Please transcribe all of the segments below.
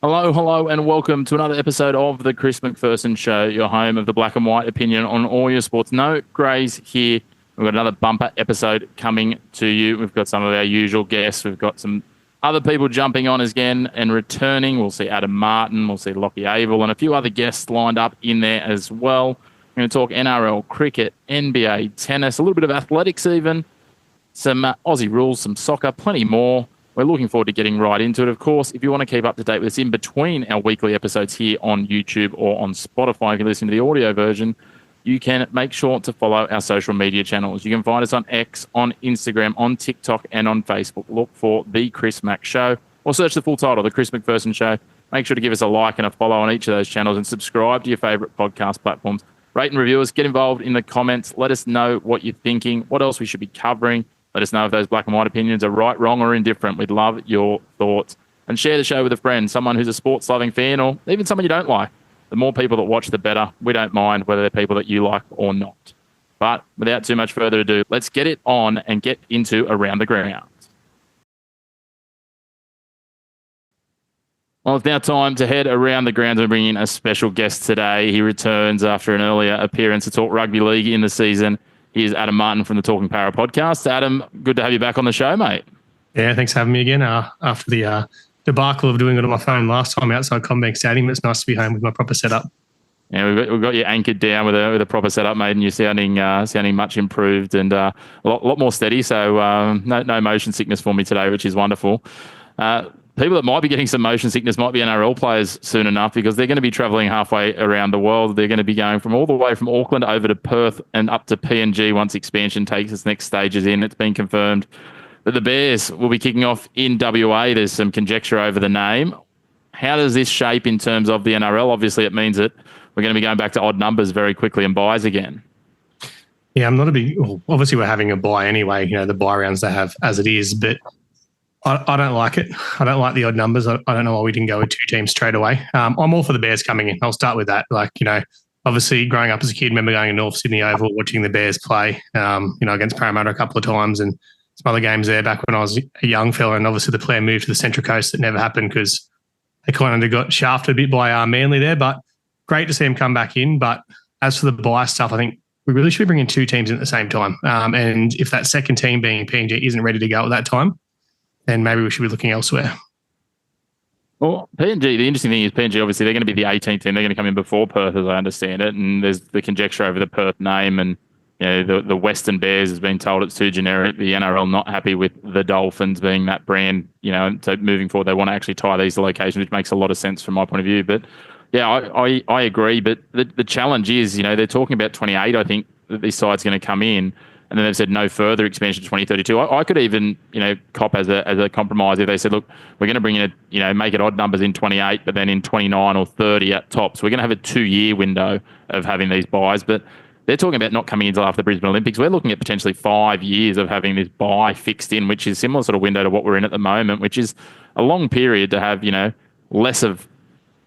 Hello, and welcome to another episode of the Chris Macpherson Show, your home of the black and white opinion on all your sports. No greys here. We've got another bumper episode coming to you. We've got some of our usual guests. We've got some other people jumping on again and returning. We'll see Adam Martin, we'll see Lachlan Avil, and a few other guests lined up in there as well. We're going to talk NRL, cricket, NBA, tennis, a little bit of athletics even, some Aussie rules, some soccer, plenty more. We're looking forward to getting right into it. Of course, if you want to keep up to date with us in between our weekly episodes here on YouTube or on Spotify, if you listen to the audio version, you can make sure to follow our social media channels. You can find us on X, on Instagram, on TikTok, and on Facebook. Look for The Chris Mac Show or search the full title, The Chris Macpherson Show. Make sure to give us a like and a follow on each of those channels and subscribe to your favourite podcast platforms. Rate and review us. Get involved in the comments. Let us know what you're thinking, what else we should be covering. Let us know if those black and white opinions are right, wrong, or indifferent. We'd love your thoughts. And share the show with a friend, someone who's a sports-loving fan, or even someone you don't like. The more people that watch, the better. We don't mind whether they're people that you like or not. But without too much further ado, let's get it on and get into Around the Grounds. Well, it's now time to head around the grounds and bring in a special guest today. He returns after an earlier appearance to talk rugby league in the season. Here's Adam Martin from the Talking Para podcast. Adam, good to have you back on the show, mate. Yeah, thanks for having me again. After the debacle of doing it on my phone last time outside Combank Stadium, it's nice to be home with my proper setup. Yeah, we've got you anchored down with a proper setup, mate, and you're sounding much improved and a lot more steady. So no motion sickness for me today, which is wonderful. People that might be getting some motion sickness might be NRL players soon enough because they're going to be travelling halfway around the world. They're going to be going from all the way from Auckland over to Perth and up to PNG once expansion takes its next stages in. It's been confirmed that the Bears will be kicking off in WA. There's some conjecture over the name. How does this shape in terms of the NRL? Obviously, it means that we're going to be going back to odd numbers very quickly and buys again. Yeah, I'm not a big... Obviously, we're having a buy anyway, the buy rounds they have as it is, but I don't like it. I don't like the odd numbers. I don't know why we didn't go with two teams straight away. I'm all for the Bears coming in. I'll start with that. Obviously growing up as a kid, remember going to North Sydney Oval, watching the Bears play, against Parramatta a couple of times and some other games there back when I was a young fella. And obviously the player moved to the Central Coast. That never happened because they kind of got shafted a bit by Manly there. But great to see him come back in. But as for the buy stuff, I think we really should be bringing two teams in at the same time. And if that second team being PNG isn't ready to go at that time, then maybe we should be looking elsewhere. Well, PNG, the interesting thing is PNG, obviously, they're going to be the 18th team. They're going to come in before Perth, as I understand it. And there's the conjecture over the Perth name. And the Western Bears has been told it's too generic. The NRL not happy with the Dolphins being that brand. So moving forward, they want to actually tie these locations, which makes a lot of sense from my point of view. But, yeah, I agree. But the challenge is, they're talking about 28, I think, that this side's going to come in. And then they've said no further expansion to 2032. I could even, cop as a compromise if they said, look, we're going to bring in make it odd numbers in 28, but then in 29 or 30 at top. So we're going to have a 2-year window of having these buys. But they're talking about not coming in until after the Brisbane Olympics. We're looking at potentially 5 years of having this buy fixed in, which is similar sort of window to what we're in at the moment, which is a long period to have, less of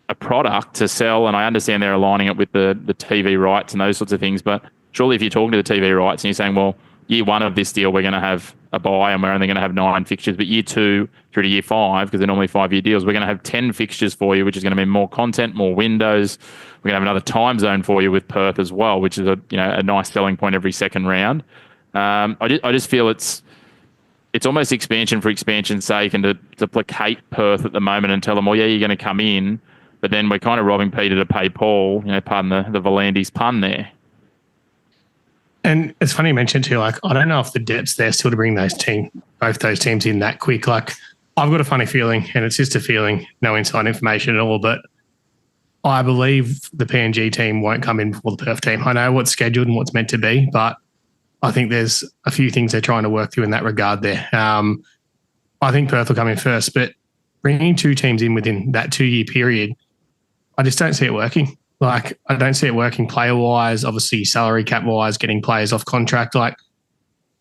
a product to sell. And I understand they're aligning it with the TV rights and those sorts of things, but surely if you're talking to the TV rights and you're saying, well, year one of this deal, we're going to have a buy and we're only going to have 9 fixtures, but year 2 through to year 5, because they're normally 5-year deals, we're going to have 10 fixtures for you, which is going to be more content, more windows. We're going to have another time zone for you with Perth as well, which is a nice selling point every second round. I just feel it's almost expansion for expansion's sake and to placate Perth at the moment and tell them, well, yeah, you're going to come in, but then we're kind of robbing Peter to pay Paul, pardon the Volandis pun there. And it's funny you mentioned too, I don't know if the depth's there still to bring both those teams in that quick. I've got a funny feeling, and it's just a feeling, no inside information at all, but I believe the PNG team won't come in before the Perth team. I know what's scheduled and what's meant to be, but I think there's a few things they're trying to work through in that regard there. I think Perth will come in first, but bringing two teams in within that 2-year period, I just don't see it working. I don't see it working player-wise, obviously salary cap-wise, getting players off contract.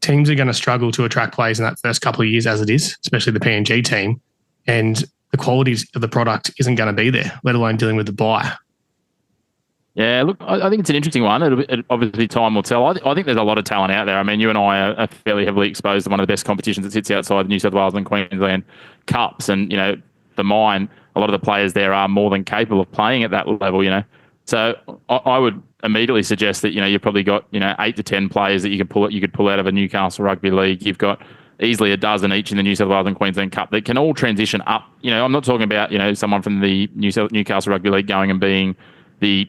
Teams are going to struggle to attract players in that first couple of years as it is, especially the PNG team, and the quality of the product isn't going to be there, let alone dealing with the buy. Yeah, look, I think it's an interesting one. Obviously, time will tell. I think there's a lot of talent out there. I mean, you and I are fairly heavily exposed to one of the best competitions that sits outside the New South Wales and Queensland Cups, and, the mine. a lot of the players there are more than capable of playing at that level, So I would immediately suggest that, you've probably got, 8 to 10 players that you could pull out of a Newcastle Rugby League. You've got easily a dozen each in the New South Wales and Queensland Cup that can all transition up. I'm not talking about, someone from the Newcastle Rugby League going and being the,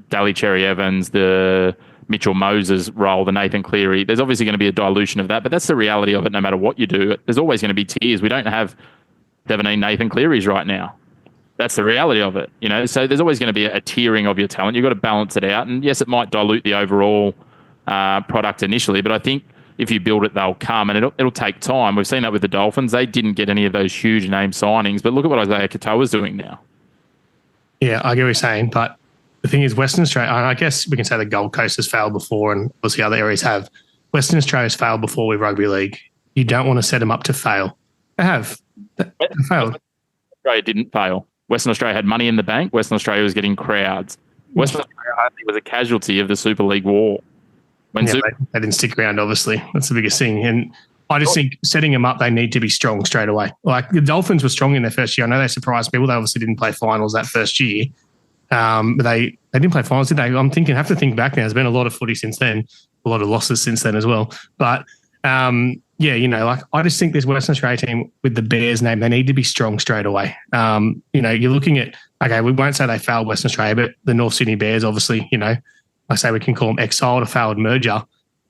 Daly Cherry Evans, the Mitchell Moses role, the Nathan Cleary. There's obviously going to be a dilution of that, but that's the reality of it no matter what you do. There's always going to be tiers. We don't have 17 Nathan Clearys right now. That's the reality of it, So there's always going to be a tiering of your talent. You've got to balance it out. And yes, it might dilute the overall product initially, but I think if you build it, they'll come, and it'll take time. We've seen that with the Dolphins. They didn't get any of those huge name signings, but look at what Isaiah Katoa's doing now. Yeah, I get what you're saying, but the thing is, Western Australia, and I guess we can say the Gold Coast has failed before, and obviously other areas have. Western Australia's failed before with rugby league. You don't want to set them up to fail. They have. They failed. Australia didn't fail. Western Australia had money in the bank. Western Australia was getting crowds. Western Australia, I think, was a casualty of the Super League war. They didn't stick around, obviously. That's the biggest thing. And I just think setting them up, they need to be strong straight away. Like the Dolphins were strong in their first year. I know they surprised people. They obviously didn't play finals that first year. But they didn't play finals, did they? I have to think back now. There's been a lot of footy since then, a lot of losses since then as well. But I just think this Western Australia team with the Bears name, they need to be strong straight away. You're looking at, okay, we won't say they failed Western Australia, but the North Sydney Bears, obviously, I say we can call them exiled, a failed merger.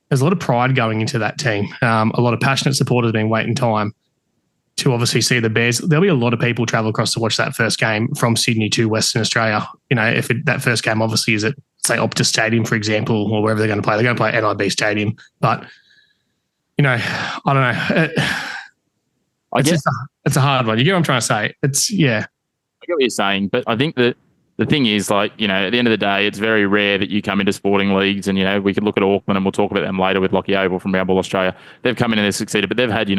There's a lot of pride going into that team. A lot of passionate supporters being waiting time to obviously see the Bears. There'll be a lot of people travel across to watch that first game from Sydney to Western Australia. If that first game obviously is at, say, Optus Stadium, for example, or wherever they're going to play. They're going to play at NIB Stadium. But, I don't know. It's a hard one. You get what I'm trying to say? I get what you're saying, but I think that the thing is, at the end of the day, it's very rare that you come into sporting leagues and, we could look at Auckland and we'll talk about them later with Lachie Avil from Bearable Australia. They've come in and they've succeeded, but they've had,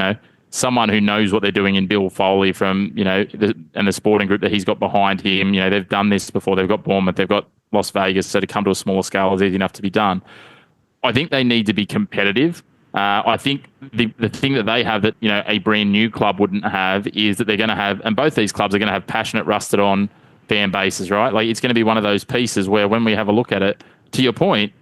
someone who knows what they're doing in Bill Foley from, and the sporting group that he's got behind him. They've done this before. They've got Bournemouth, they've got Las Vegas, so to come to a smaller scale is easy enough to be done. I think they need to be competitive. I think the thing that they have that, a brand new club wouldn't have is that they're going to have, and both these clubs are going to have passionate, rusted on fan bases, right? Like it's going to be one of those pieces where when we have a look at it, to your point,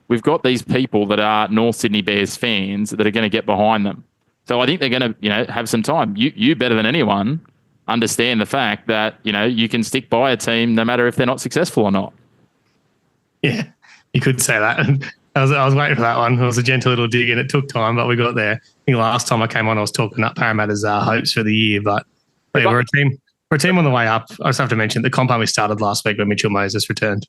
we've got these people that are North Sydney Bears fans that are going to get behind them. So I think they're going to, have some time. You better than anyone understand the fact that, you can stick by a team no matter if they're not successful or not. Yeah, you could say that. I was waiting for that one. It was a gentle little dig and it took time, but we got there. I think last time I came on, I was talking up Parramatta's hopes for the year, but yeah, we're a team on the way up. I just have to mention the compound we started last week when Mitchell Moses returned.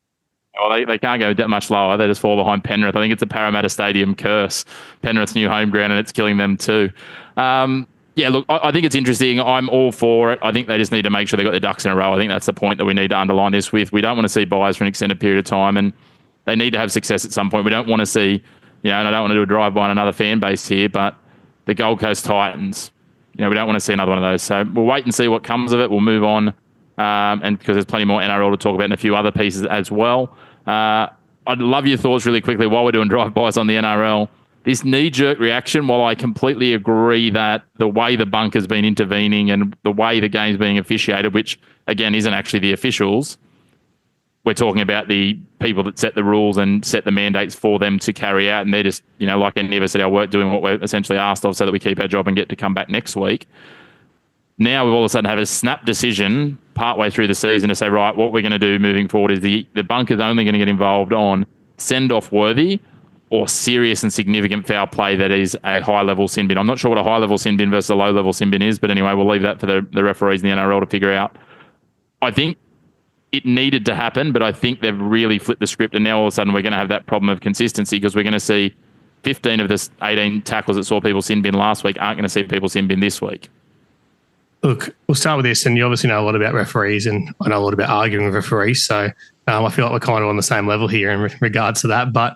Well, they can't go that much lower. They just fall behind Penrith. I think it's a Parramatta Stadium curse. Penrith's new home ground, and it's killing them too. Look, I think it's interesting. I'm all for it. I think they just need to make sure they got their ducks in a row. I think that's the point that we need to underline this with. We don't want to see buys for an extended period of time, and they need to have success at some point. We don't want to see, and I don't want to do a drive-by on another fan base here, but the Gold Coast Titans, we don't want to see another one of those. So we'll wait and see what comes of it. We'll move on, and because there's plenty more NRL to talk about and a few other pieces as well. I'd love your thoughts really quickly while we're doing drive-bys on the NRL. This knee-jerk reaction, while I completely agree that the way the bunker's been intervening and the way the game's being officiated, which, again, isn't actually the officials, we're talking about the people that set the rules and set the mandates for them to carry out, and they're just, like any of us at our work, doing what we're essentially asked of so that we keep our job and get to come back next week. Now we've all of a sudden have a snap decision partway through the season to say, right, what we're going to do moving forward is the bunker's only going to get involved on send-off worthy or serious and significant foul play that is a high-level sin bin. I'm not sure what a high-level sin bin versus a low-level sin bin is, but anyway, we'll leave that for the referees in the NRL to figure out. I think it needed to happen, but I think they've really flipped the script, and now all of a sudden we're going to have that problem of consistency because we're going to see 15 of the 18 tackles that saw people sin bin last week aren't going to see people sin bin this week. Look, we'll start with this, and you obviously know a lot about referees, and I know a lot about arguing with referees, so I feel like we're kind of on the same level here in regards to that. But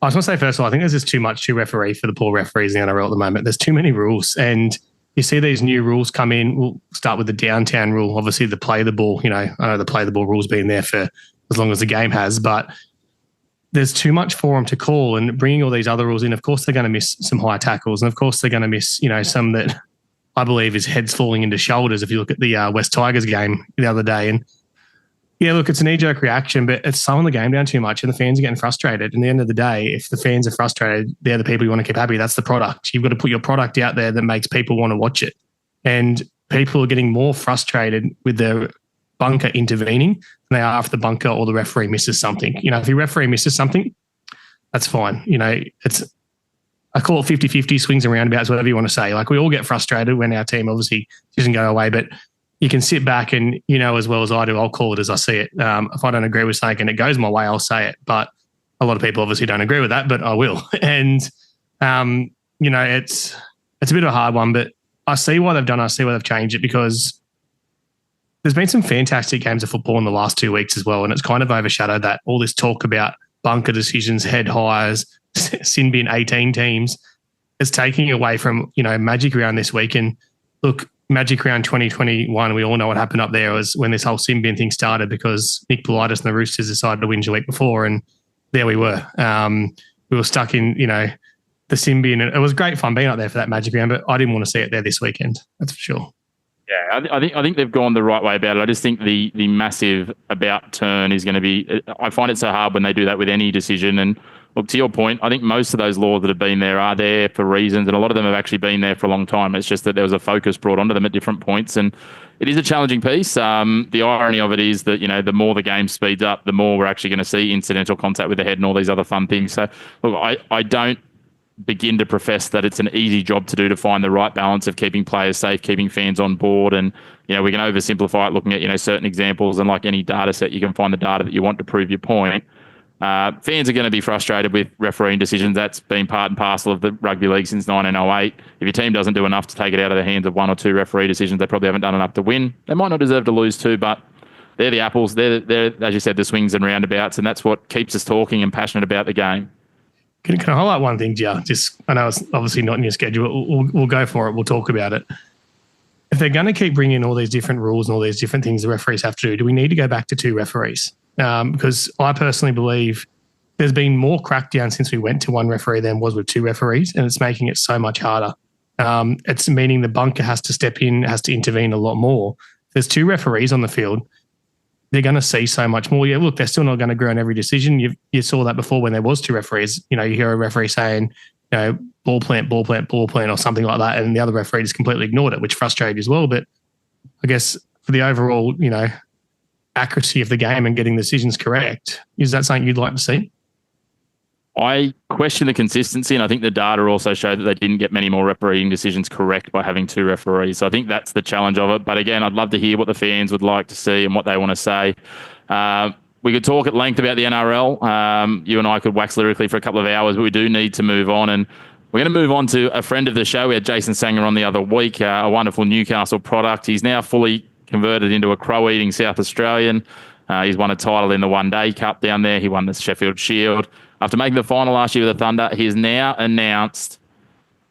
I just want to say, first of all, I think there's just too much to referee for the poor referees in the NRL at the moment. There's too many rules, and you see these new rules come in. We'll start with the downtown rule, obviously the play the ball. I know the play the ball rule's been there for as long as the game has, but there's too much for them to call, and bringing all these other rules in, of course, they're going to miss some high tackles, and of course, they're going to miss, some that I believe his head's falling into shoulders if you look at the West Tigers game the other day. And yeah, look, it's a knee-jerk reaction, but it's slowing the game down too much and the fans are getting frustrated. And at the end of the day, if the fans are frustrated, they're the people you want to keep happy. That's the product. You've got to put your product out there that makes people want to watch it. And people are getting more frustrated with the bunker intervening than they are if the bunker or the referee misses something. If your referee misses something, that's fine. I call it 50-50, swings and roundabouts, whatever you want to say. Like, we all get frustrated when our team obviously doesn't go away, but you can sit back and, as well as I do, I'll call it as I see it. If I don't agree with something and it goes my way, I'll say it. But a lot of people obviously don't agree with that, but I will. And, it's a bit of a hard one, but I see why they've done it. I see why they've changed it, because there's been some fantastic games of football in the last 2 weeks as well, and it's kind of overshadowed that. All this talk about bunker decisions, head hires, sin bin 18 teams is taking away from, Magic Round this week. And look, Magic Round 2021, we all know what happened up there was when this whole sin bin thing started, because Nick Politis and the Roosters decided to whinge a week before, and there we were. We were stuck in, the sin bin. And it was great fun being up there for that Magic Round, but I didn't want to see it there this weekend. That's for sure. Yeah, I think they've gone the right way about it. I just think the massive about turn is going to be. I find it so hard when they do that with any decision. And look, to your point, I think most of those laws that have been there are there for reasons, and a lot of them have actually been there for a long time. It's just that there was a focus brought onto them at different points, and it is a challenging piece. The irony of it is that the more the game speeds up, the more we're actually going to see incidental contact with the head and all these other fun things. So look, I don't begin to profess that it's an easy job to do to find the right balance of keeping players safe, keeping fans on board. And, we can oversimplify it looking at, certain examples, and like any data set, you can find the data that you want to prove your point. Fans are going to be frustrated with refereeing decisions. That's been part and parcel of the rugby league since 1908. If your team doesn't do enough to take it out of the hands of one or two referee decisions, they probably haven't done enough to win. They might not deserve to lose too, but they're the apples. They're, as you said, the swings and roundabouts, and that's what keeps us talking and passionate about the game. Can I highlight one thing, Gia? I know it's obviously not in your schedule. We'll go for it. We'll talk about it. If they're going to keep bringing in all these different rules and all these different things the referees have to do we need to go back to 2 referees? Because I personally believe there's been more crackdown since we went to 1 referee than was with 2 referees, and it's making it so much harder. It's meaning the bunker has to step in, has to intervene a lot more. There's 2 referees on the field. They're going to see so much more. Yeah, look, they're still not going to agree on every decision. You saw that before when there was 2 referees. You hear a referee saying, ball plant, or something like that, and the other referee just completely ignored it, which frustrated you as well. But I guess for the overall, accuracy of the game and getting decisions correct, is that something you'd like to see? I question the consistency, and I think the data also showed that they didn't get many more refereeing decisions correct by having 2 referees. So I think that's the challenge of it. But again, I'd love to hear what the fans would like to see and what they want to say. We could talk at length about the NRL. You and I could wax lyrically for a couple of hours, but we do need to move on. And we're going to move on to a friend of the show. We had Jason Sangha on the other week, a wonderful Newcastle product. He's now fully converted into a crow-eating South Australian. He's won a title in the One Day Cup down there. He won the Sheffield Shield. After making the final last year with the Thunder, he has now announced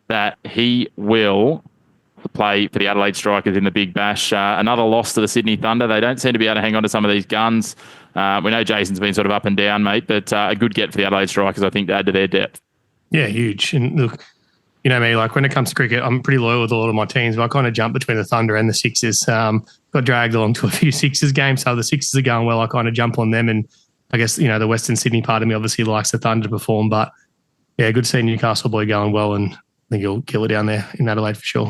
that he will play for the Adelaide Strikers in the Big Bash. Another loss to the Sydney Thunder. They don't seem to be able to hang on to some of these guns. We know Jason's been sort of up and down, mate, but a good get for the Adelaide Strikers, I think, to add to their depth. Yeah, huge. And look, you know me, like when it comes to cricket, I'm pretty loyal with a lot of my teams, but I kind of jump between the Thunder and the Sixers. Got dragged along to a few Sixers games, so the Sixers are going well. I kind of jump on them, and I guess, the Western Sydney part of me obviously likes the Thunder to perform, but yeah, good to see Newcastle boy going well, and I think he'll kill it down there in Adelaide for sure.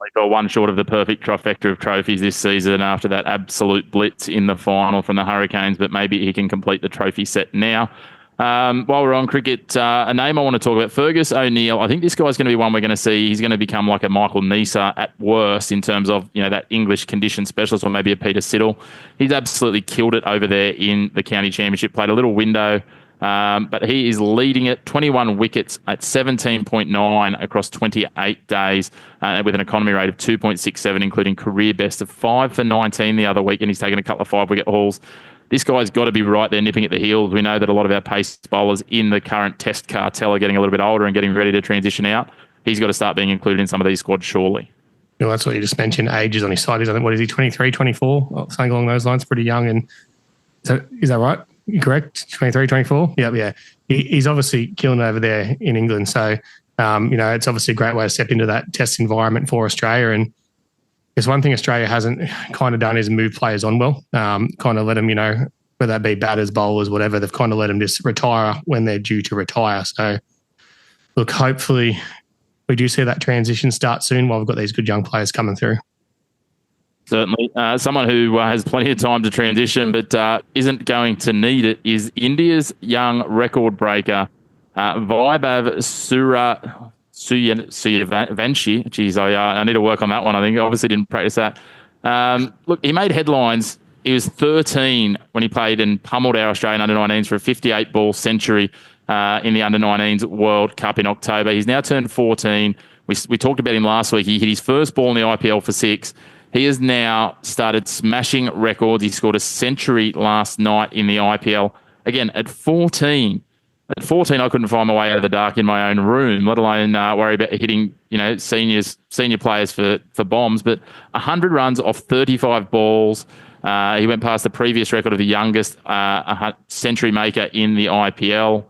They fell one short of the perfect trifecta of trophies this season after that absolute blitz in the final from the Hurricanes, but maybe he can complete the trophy set now. While we're on cricket, a name I want to talk about, Fergus O'Neill. I think this guy's going to be one we're going to see. He's going to become like a Michael Neser at worst in terms of, that English condition specialist, or maybe a Peter Siddle. He's absolutely killed it over there in the county championship, played a little window, but he is leading it, 21 wickets at 17.9 across 28 days with an economy rate of 2.67, including career best of 5 for 19 the other week, and he's taken a couple of 5-wicket hauls. This guy's got to be right there nipping at the heels. We know that a lot of our pace bowlers in the current test cartel are getting a little bit older and getting ready to transition out. He's got to start being included in some of these squads, surely. Well, that's what you just mentioned. Age is on his side. He's, I think, what is he, 23, 24? Something along those lines. Pretty young. And is that right? You correct? 23, 24? Yeah. He's obviously killing it over there in England. So It's obviously a great way to step into that test environment for Australia. And there's one thing Australia hasn't kind of done is move players on well, kind of let them, whether that be batters, bowlers, whatever, they've kind of let them just retire when they're due to retire. So, look, hopefully we do see that transition start soon while we've got these good young players coming through. Certainly. Someone who has plenty of time to transition but isn't going to need it is India's young record breaker, Vaibhav Suryavanshi. Geez, I need to work on that one. I think I obviously didn't practice that. Look, he made headlines. He was 13 when he played and pummeled our Australian under-19s for a 58-ball century in the under-19s World Cup in October. He's now turned 14. We talked about him last week. He hit his first ball in the IPL for 6. He has now started smashing records. He scored a century last night in the IPL. Again, at 14. At 14, I couldn't find my way out of the dark in my own room, let alone worry about hitting, senior players for bombs. But 100 runs off 35 balls. He went past the previous record of the youngest century maker in the IPL,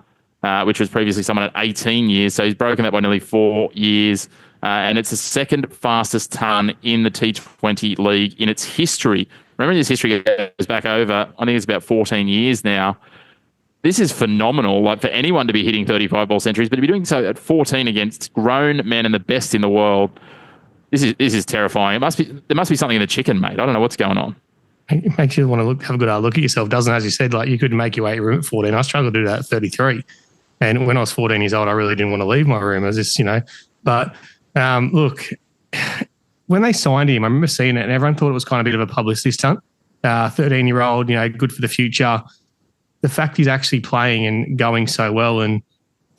which was previously someone at 18 years. So he's broken that by nearly 4 years. And it's the second fastest ton in the T20 league in its history. Remember, this history goes back over, I think it's about 14 years now. This is phenomenal, like for anyone to be hitting 35-ball centuries, but to be doing so at 14 against grown men and the best in the world, this is terrifying. There must be something in the chicken, mate. I don't know what's going on. It makes you want to have a good look at yourself, doesn't it? As you said, like you couldn't make your way to your room at 14. I struggled to do that at 33. And when I was 14 years old, I really didn't want to leave my room. I was just, but look, when they signed him, I remember seeing it and everyone thought it was kind of a bit of a publicity stunt. 13-year-old, good for the future. The fact he's actually playing and going so well and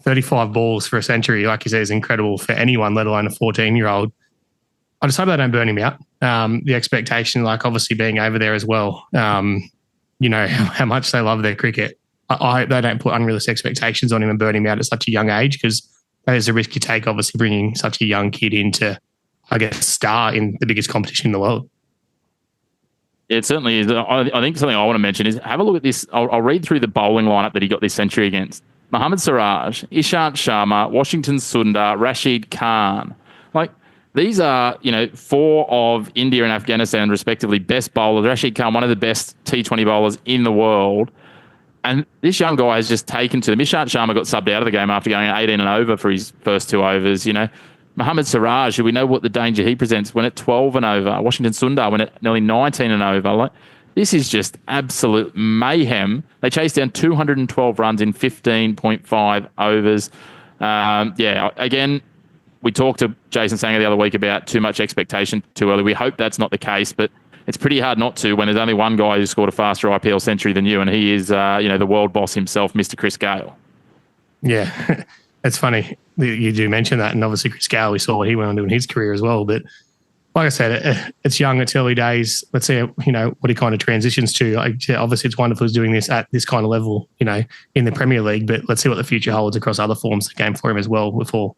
35 balls for a century, like you said, is incredible for anyone, let alone a 14-year-old. I just hope they don't burn him out. The expectation, like obviously being over there as well, how much they love their cricket. I hope they don't put unrealistic expectations on him and burn him out at such a young age, because that is a risk you take, obviously bringing such a young kid into, I guess, star in the biggest competition in the world. It certainly is. I think something I want to mention is have a look at this. I'll read through the bowling lineup that he got this century against. Mohammad Siraj, Ishant Sharma, Washington Sundar, Rashid Khan. Like, these are, 4 of India and Afghanistan, respectively, best bowlers. Rashid Khan, one of the best T20 bowlers in the world. And this young guy has just taken to them. Ishant Sharma got subbed out of the game after going 18 and over for his first 2 overs, Mohammad Siraj, who we know what the danger he presents, went at 12 and over. Washington Sundar went at nearly 19 and over. Like, this is just absolute mayhem. They chased down 212 runs in 15.5 overs. Again, we talked to Jason Sangha the other week about too much expectation too early. We hope that's not the case, but it's pretty hard not to when there's only one guy who scored a faster IPL century than you, and he is, the world boss himself, Mr. Chris Gale. Yeah, it's funny you do mention that, and obviously Chris Gale, we saw what he went on to in his career as well. But like I said, it's young, it's early days. Let's see, what he kind of transitions to. Obviously, it's wonderful he's doing this at this kind of level, in the Premier League. But let's see what the future holds across other forms of the game for him as well before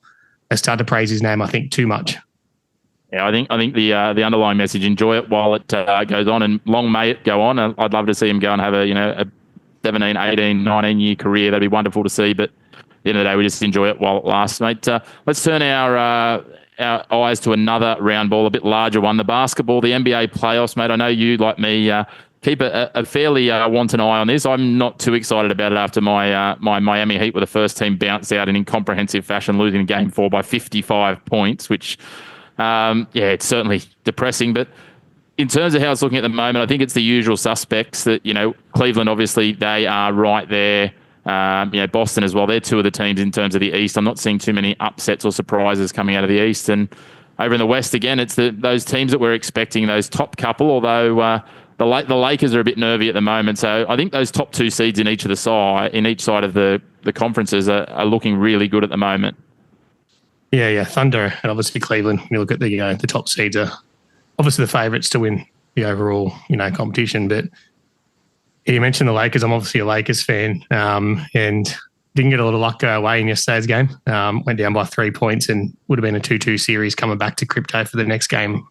I start to praise his name, I think, too much. Yeah, I think the underlying message, enjoy it while it goes on, and long may it go on. I'd love to see him go and have a 17, 18, 19-year career. That'd be wonderful to see. But at the end of the day, we just enjoy it while it lasts, mate. Let's turn our eyes to another round ball, a bit larger one, the basketball, the NBA playoffs, mate. I know you, like me, keep a fairly wanton eye on this. I'm not too excited about it after my Miami Heat were the first team bounced out in incomprehensive fashion, losing Game 4 by 55 points, which... it's certainly depressing, but in terms of how it's looking at the moment, I think it's the usual suspects that, Cleveland, obviously, they are right there. Boston as well. They're 2 of the teams in terms of the East. I'm not seeing too many upsets or surprises coming out of the East. And over in the West, again, it's those teams that we're expecting, those top couple, although the Lakers are a bit nervy at the moment. So I think those top 2 seeds in each side of the conferences are looking really good at the moment. Yeah, Thunder and obviously Cleveland. When you look at the top seeds are obviously the favourites to win the overall competition. But you mentioned the Lakers. I'm obviously a Lakers fan, and didn't get a lot of luck go away in yesterday's game. Went down by 3 points and would have been a 2-2 series coming back to crypto for the next game.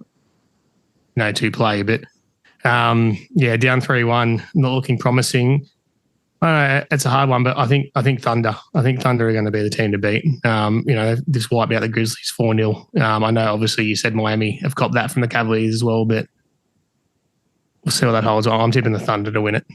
No 2 play, but down 3-1, not looking promising. It's a hard one, but I think Thunder. I think Thunder are going to be the team to beat. Just wipe out the Grizzlies 4-0. I know, obviously, you said Miami have copped that from the Cavaliers as well, but we'll see what that holds. I'm tipping the Thunder to win it.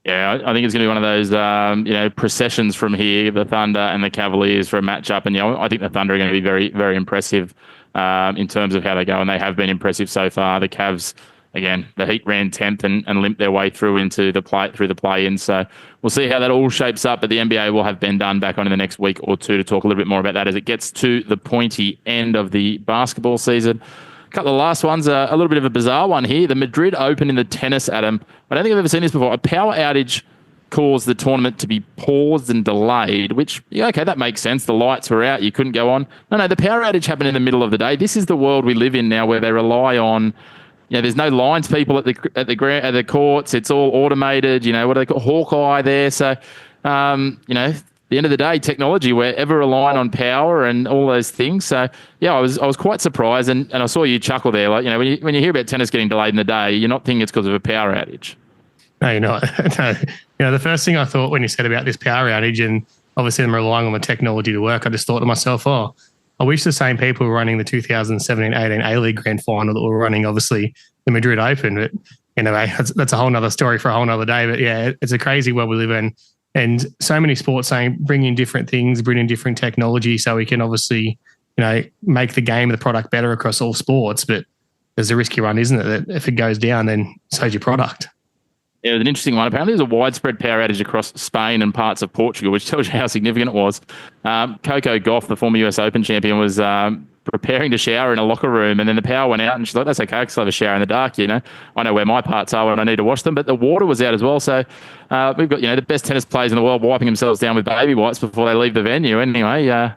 Yeah, I think it's going to be one of those, processions from here, the Thunder and the Cavaliers for a matchup. And, I think the Thunder are going to be very, very impressive in terms of how they go. And they have been impressive so far. The Cavs, again, the Heat ran 10th and limped their way through into the play-in. So we'll see how that all shapes up. But the NBA will have Ben Dunn back on in the next week or two to talk a little bit more about that as it gets to the pointy end of the basketball season. A couple of last ones, a little bit of a bizarre one here. The Madrid Open in the tennis, Adam. I don't think I've ever seen this before. A power outage caused the tournament to be paused and delayed, which, okay, that makes sense. The lights were out. You couldn't go on. No, the power outage happened in the middle of the day. This is the world we live in now where they rely on, there's no lines people at the courts. It's all automated. What do they call Hawkeye there? So, the end of the day, technology, we're ever relying on power and all those things. So, I was quite surprised, and I saw you chuckle there. Like, when you hear about tennis getting delayed in the day, you're not thinking it's because of a power outage. No, you're not. No. The first thing I thought when you said about this power outage and obviously them relying on the technology to work, I just thought to myself, I wish the same people were running the 2017-18 A-League Grand Final that were running, obviously, the Madrid Open. But anyway, that's a whole nother story for a whole nother day. But yeah, it's a crazy world we live in. And so many sports saying bring in different things, bring in different technology so we can obviously, make the game, the product better across all sports. But there's a risky run, isn't it? That if it goes down, then so's your product. Yeah, it was an interesting one. Apparently, there's a widespread power outage across Spain and parts of Portugal, which tells you how significant it was. Coco Gauff, the former US Open champion, was preparing to shower in a locker room, and then the power went out, and she's like, that's okay, because I'll have a shower in the dark, I know where my parts are when I need to wash them, but the water was out as well. So we've got, the best tennis players in the world wiping themselves down with baby wipes before they leave the venue. Anyway,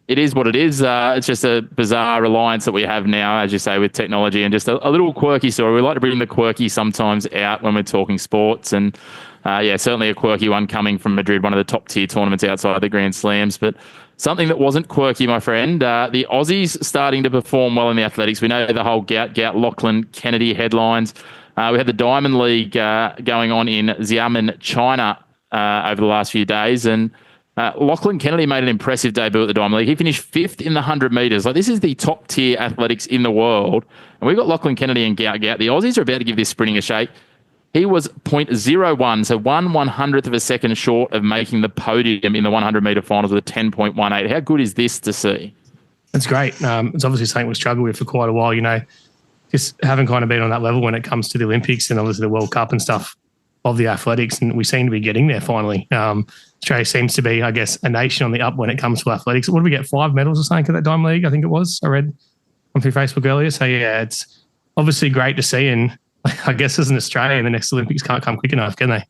it is what it is. It's just a bizarre reliance that we have now, as you say, with technology, and just a little quirky story. We like to bring the quirky sometimes out when we're talking sports, and certainly a quirky one coming from Madrid, one of the top tier tournaments outside the Grand Slams. But something that wasn't quirky, my friend, the Aussies starting to perform well in the athletics. We know the whole Gout, Lachlan, Kennedy headlines. We had the Diamond League going on in Xiamen, China over the last few days, and Lachlan Kennedy made an impressive debut at the Diamond League. He finished 5th in the 100 metres. Like, this is the top tier athletics in the world. And we've got Lachlan Kennedy and Gout. The Aussies are about to give this sprinting a shake. He was 0.01, so 1/100th of a second short of making the podium in the 100-metre finals with a 10.18. How good is this to see? That's great. It's obviously something we've struggled with for quite a while, just haven't kind of been on that level when it comes to the Olympics and obviously the World Cup and stuff of the athletics, and we seem to be getting there finally. Australia seems to be, I guess, a nation on the up when it comes to athletics. What did we get, 5 medals or something at that Diamond League? I think it was. I read on through Facebook earlier. So, yeah, it's obviously great to see, and I guess as an Australian, the next Olympics can't come quick enough, can they?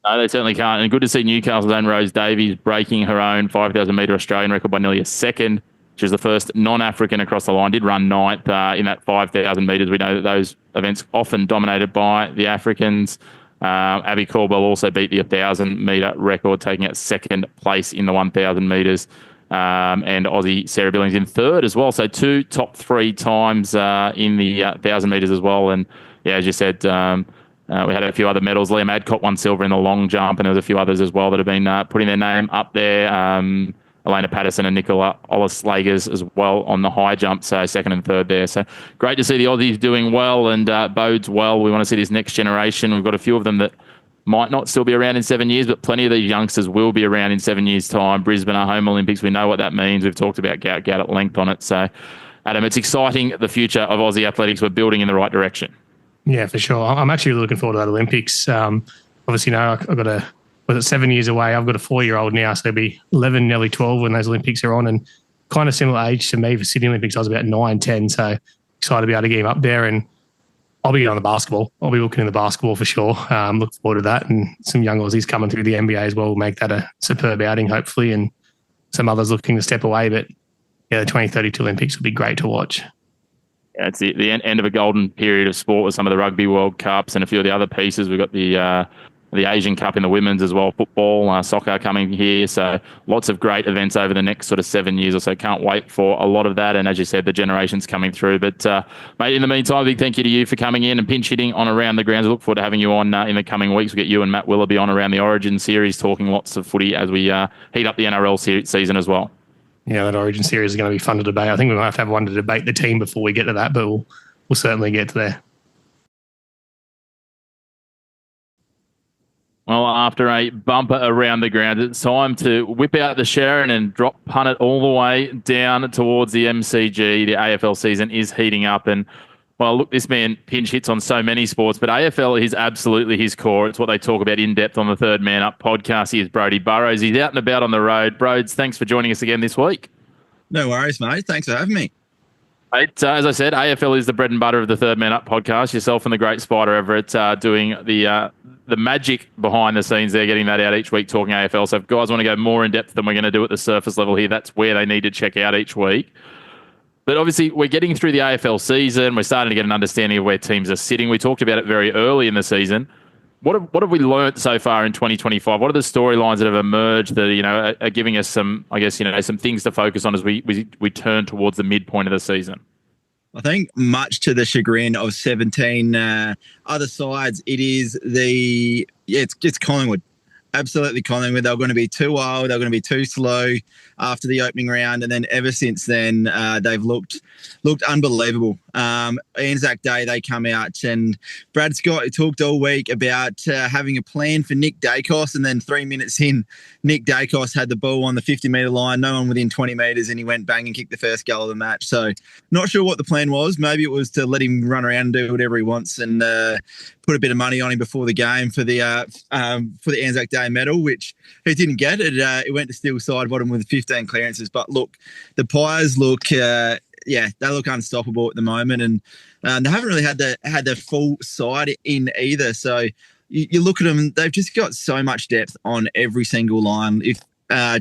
No, they certainly can't. And good to see Newcastle's own Rose Davies breaking her own 5,000-metre Australian record by nearly a second. She was the first non-African across the line, did run 9th in that 5,000 metres. We know that those events often dominated by the Africans. Abby Caldwell also beat the 1,000-metre record, taking out second place in the 1,000 metres. And Aussie Sarah Billings in third as well. So 2 top 3 times in the 1,000 metres as well. And, yeah, as you said, we had a few other medals. Liam Adcock won silver in the long jump, and there was a few others as well that have been putting their name up there. Elena Patterson and Nicola Ollis-Lagers as well on the high jump, so second and third there. So great to see the Aussies doing well, and bodes well. We want to see this next generation. We've got a few of them that might not still be around in 7 years, but plenty of these youngsters will be around in 7 years' time. Brisbane are home Olympics. We know what that means. We've talked about Gout at length on it. So, Adam, it's exciting, the future of Aussie athletics. We're building in the right direction. Yeah, for sure. I'm actually looking forward to that Olympics. Obviously, I've got was it 7 years away? I've got a 4-year-old now, so they'll be 11, nearly 12 when those Olympics are on, and kind of similar age to me for Sydney Olympics. I was about 9, 10, so excited to be able to get him up there, and I'll be on the basketball. I'll be looking in the basketball for sure. Look forward to that, and some young Aussies coming through the NBA as well will make that a superb outing, hopefully, and some others looking to step away. But yeah, the 2032 Olympics will be great to watch. Yeah, it's the end of a golden period of sport with some of the Rugby World Cups and a few of the other pieces. We've got the the Asian Cup in the women's as well, football, soccer coming here. So lots of great events over the next sort of 7 years or so. Can't wait for a lot of that. And as you said, the generations coming through. But mate, in the meantime, big thank you to you for coming in and pinch hitting on Around the Grounds. I look forward to having you on in the coming weeks. We'll get you and Matt Willoughby on Around the Origin series, talking lots of footy as we heat up the NRL season as well. Yeah, that Origin series is going to be fun to debate. I think we might have to have one to debate the team before we get to that, but we'll certainly get to there. Well, after a bumper Around the Ground, it's time to whip out the Sharon and punt it all the way down towards the MCG. The AFL season is heating up, and well, look, this man pinch hits on so many sports, but AFL is absolutely his core. It's what they talk about in depth on the Third Man Up podcast. He is Brody Burrows. He's out and about on the road. Broads, thanks for joining us again this week. No worries, mate. Thanks for having me. Mate, as I said, AFL is the bread and butter of the Third Man Up podcast. Yourself and the great Spider Everett doing the magic behind the scenes there, getting that out each week, talking AFL. So if guys want to go more in depth than we're going to do at the surface level here, that's where they need to check out each week. But obviously, we're getting through the AFL season. We're starting to get an understanding of where teams are sitting. We talked about it very early in the season. What have we learnt so far in 2025? What are the storylines that have emerged that are giving us some, I guess, some things to focus on as we turn towards the midpoint of the season? I think much to the chagrin of 17 other sides, it's Collingwood. Absolutely Collingwood. They were going to be too old. They were going to be too slow after the opening round. And then ever since then, they've looked unbelievable. Anzac Day, they come out and Brad Scott talked all week about having a plan for Nick Dacos. And then 3 minutes in, Nick Dacos had the ball on the 50-metre line, no one within 20 metres, and he went bang and kicked the first goal of the match. So not sure what the plan was. Maybe it was to let him run around and do whatever he wants and put a bit of money on him before the game for the Anzac Day medal, which he didn't get. It went to Steel side bottom with 15 clearances. But look, the Pies look, they look unstoppable at the moment, and they haven't really had the full side in either. So you look at them; they've just got so much depth on every single line. If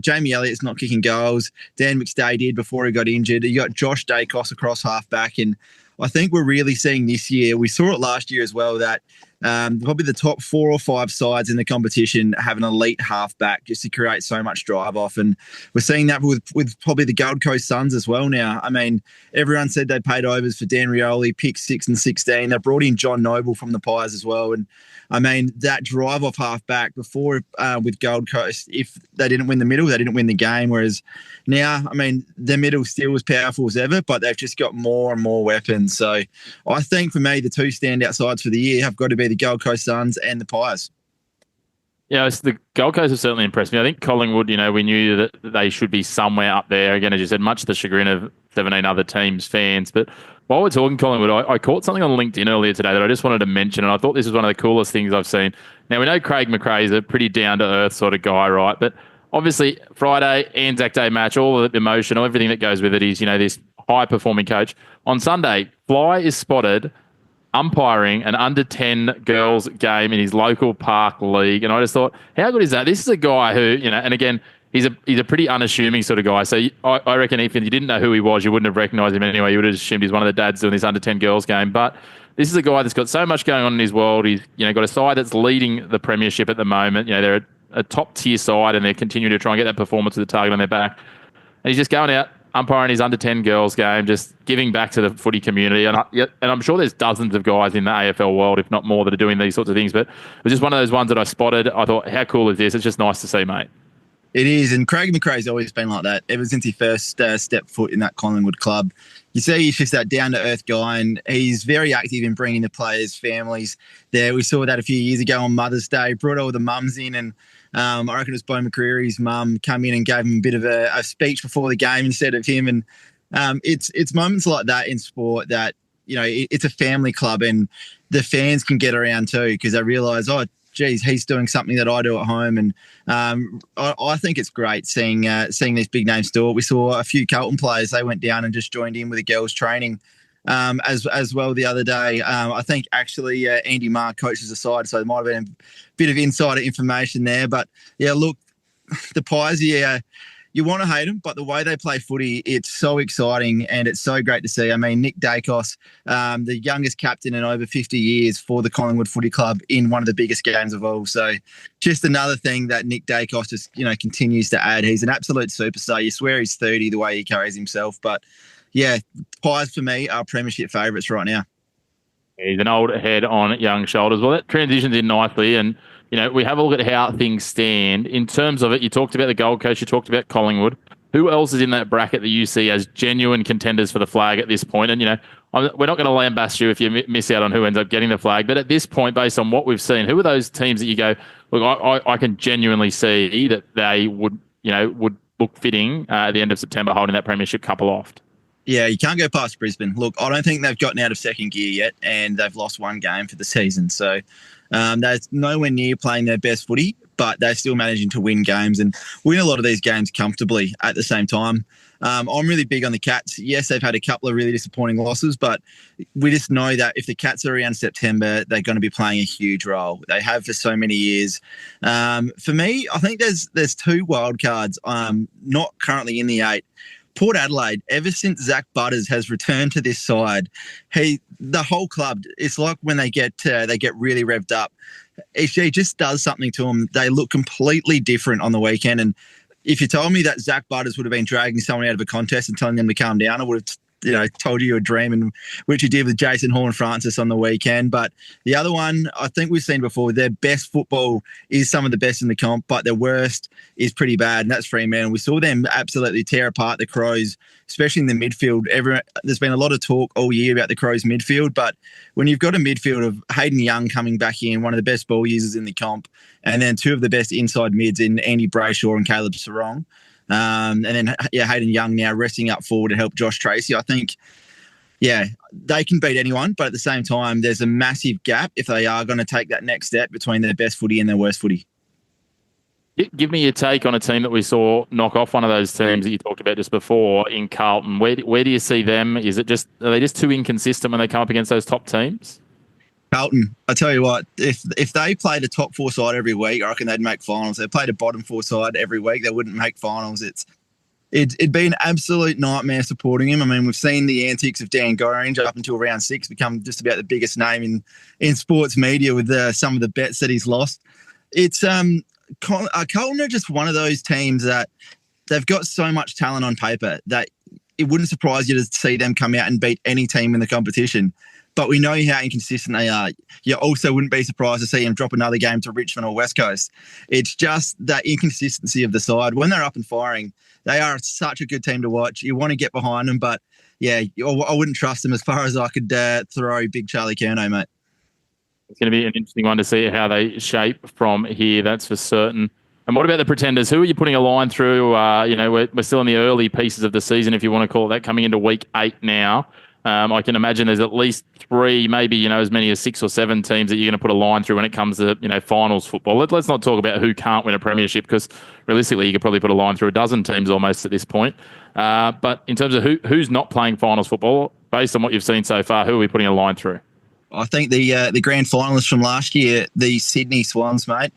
Jamie Elliott's not kicking goals, Dan McStay did before he got injured. You got Josh Dacos across halfback, and I think we're really seeing this year. We saw it last year as well that probably the top 4 or 5 sides in the competition have an elite halfback just to create so much drive off. And we're seeing that with probably the Gold Coast Suns as well now. I mean, everyone said they paid overs for Dan Rioli, pick 6 and 16. They brought in John Noble from the Pies as well. And I mean, that drive off halfback before with Gold Coast, if they didn't win the middle, they didn't win the game. Whereas now, I mean, the middle still as powerful as ever, but they've just got more and more weapons. So I think for me, the 2 standout sides for the year have got to be the Gold Coast Suns and the Pies. Yeah, the Gold Coast have certainly impressed me. I think Collingwood, we knew that they should be somewhere up there. Again, as you said, much to the chagrin of 17 other teams' fans. But while we're talking Collingwood, I caught something on LinkedIn earlier today that I just wanted to mention, and I thought this was one of the coolest things I've seen. Now, we know Craig McRae is a pretty down-to-earth sort of guy, right? But obviously, Friday, Anzac Day match, all the emotion, everything that goes with it, he's, this high-performing coach. On Sunday, Fly is spotted umpiring an under-10 girls game in his local park league. And I just thought, how good is that? This is a guy who, and again, he's a pretty unassuming sort of guy. So I reckon if you didn't know who he was, you wouldn't have recognised him anyway. You would have assumed he's one of the dads doing this under-10 girls game. But this is a guy that's got so much going on in his world. He's, got a side that's leading the premiership at the moment. They're a top-tier side, and they're continuing to try and get that performance with the target on their back. And he's just going out, umpiring his under-10 girls game, just giving back to the footy community. And I'm sure there's dozens of guys in the AFL world, if not more, that are doing these sorts of things. But it was just one of those ones that I spotted. I thought, how cool is this? It's just nice to see, mate. It is, and Craig McRae's always been like that ever since he first stepped foot in that Collingwood club. You see he's just that down-to-earth guy, and he's very active in bringing the players' families there. We saw that a few years ago on Mother's Day. Brought all the mums in, and I reckon it was Bo McCreary's mum come in and gave him a bit of a speech before the game instead of him. And it's moments like that in sport that, it's a family club, and the fans can get around too because they realise, oh, geez, he's doing something that I do at home. And I think it's great seeing these big names do it. We saw a few Carlton players, they went down and just joined in with the girls' training as well the other day. I think actually Andy Marr coaches the side, so there might have been a bit of insider information there. But, yeah, look, the Pies, you want to hate them, but the way they play footy, it's so exciting and it's so great to see. I mean, Nick Dacos, the youngest captain in over 50 years for the Collingwood Footy Club in one of the biggest games of all. So just another thing that Nick Dacos just, continues to add. He's an absolute superstar. You swear he's 30 the way he carries himself. But yeah, Pies for me are premiership favourites right now. He's an old head on young shoulders. Well, that transitions in nicely, and we have a look at how things stand in terms of it. You talked about the Gold Coast, you talked about Collingwood. Who else is in that bracket that you see as genuine contenders for the flag at this point? And we're not going to lambast you if you miss out on who ends up getting the flag. But at this point, based on what we've seen, who are those teams that you go, look, I can genuinely see that they would look fitting at the end of September holding that premiership cup aloft? Yeah, you can't go past Brisbane. Look, I don't think they've gotten out of second gear yet, and they've lost one game for the season. So they're nowhere near playing their best footy, but they're still managing to win games and win a lot of these games comfortably at the same time. I'm really big on the Cats. Yes, they've had a couple of really disappointing losses, but we just know that if the Cats are around September, they're going to be playing a huge role. They have for so many years. For me, I think there's two wild cards not currently in the 8. Port Adelaide, ever since Zach Butters has returned to this side, the whole club, it's like when they get really revved up. If he just does something to them, they look completely different on the weekend. And if you told me that Zach Butters would have been dragging someone out of a contest and telling them to calm down, I would have told you a dream, and which you did with Jason Horne-Francis on the weekend. But the other one, I think we've seen before, their best football is some of the best in the comp, but their worst is pretty bad, and that's Fremantle. We saw them absolutely tear apart the Crows, especially in the midfield. There's been a lot of talk all year about the Crows midfield, but when you've got a midfield of Hayden Young coming back in, one of the best ball users in the comp, and then two of the best inside mids in Andy Brayshaw and Caleb Sarong, and then Hayden Young now resting up forward to help Josh Tracy. I think, they can beat anyone, but at the same time, there's a massive gap if they are going to take that next step between their best footy and their worst footy. Give me your take on a team that we saw knock off one of those teams that you talked about just before in Carlton. Where do you see them? Are they just too inconsistent when they come up against those top teams? Carlton, I tell you what, if they played a top 4 side every week, I reckon they'd make finals. If they played a bottom 4 side every week, they wouldn't make finals. It'd be an absolute nightmare supporting him. I mean, we've seen the antics of Dan Gorringe up until round 6 become just about the biggest name in sports media with some of the bets that he's lost. It's Carlton are just one of those teams that they've got so much talent on paper that it wouldn't surprise you to see them come out and beat any team in the competition. But we know how inconsistent they are. You also wouldn't be surprised to see them drop another game to Richmond or West Coast. It's just that inconsistency of the side. When they're up and firing, they are such a good team to watch. You want to get behind them, but I wouldn't trust them as far as I could throw Big Charlie Curnow, mate. It's going to be an interesting one to see how they shape from here, that's for certain. And what about the Pretenders? Who are you putting a line through? We're still in the early pieces of the season, if you want to call it that, coming into week 8 now. I can imagine there's at least 3, maybe as many as 6 or 7 teams that you're going to put a line through when it comes to finals football. Let's not talk about who can't win a premiership, because realistically you could probably put a line through a dozen teams almost at this point. But in terms of who's not playing finals football, based on what you've seen so far, who are we putting a line through? I think the grand finalists from last year, the Sydney Swans, mate.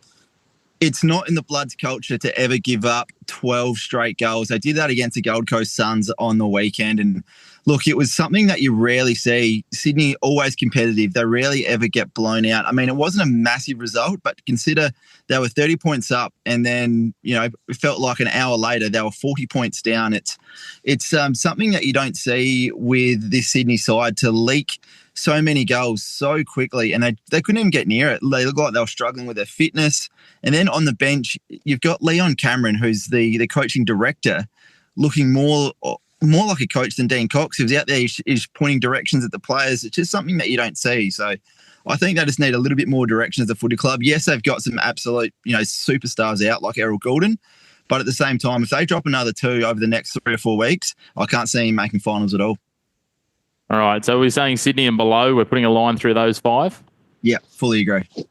It's not in the Bloods culture to ever give up 12 straight goals. They did that against the Gold Coast Suns on the weekend. And look, it was something that you rarely see. Sydney, always competitive. They rarely ever get blown out. I mean, it wasn't a massive result, but consider they were 30 points up, and then, it felt like an hour later they were 40 points down. It's something that you don't see with this Sydney side, to leak so many goals so quickly, and they couldn't even get near it. They looked like they were struggling with their fitness. And then on the bench, you've got Leon Cameron, who's the coaching director, looking more like a coach than Dean Cox, who's out there, he's pointing directions at the players. It's just something that you don't see. So I think they just need a little bit more direction as a footy club. Yes, they've got some absolute, superstars out like Errol Goulden, but at the same time, if they drop another 2 over the next 3 or 4 weeks, I can't see him making finals at all. All right, so we're saying Sydney and below, we're putting a line through those 5? Yeah, fully agree. Yeah,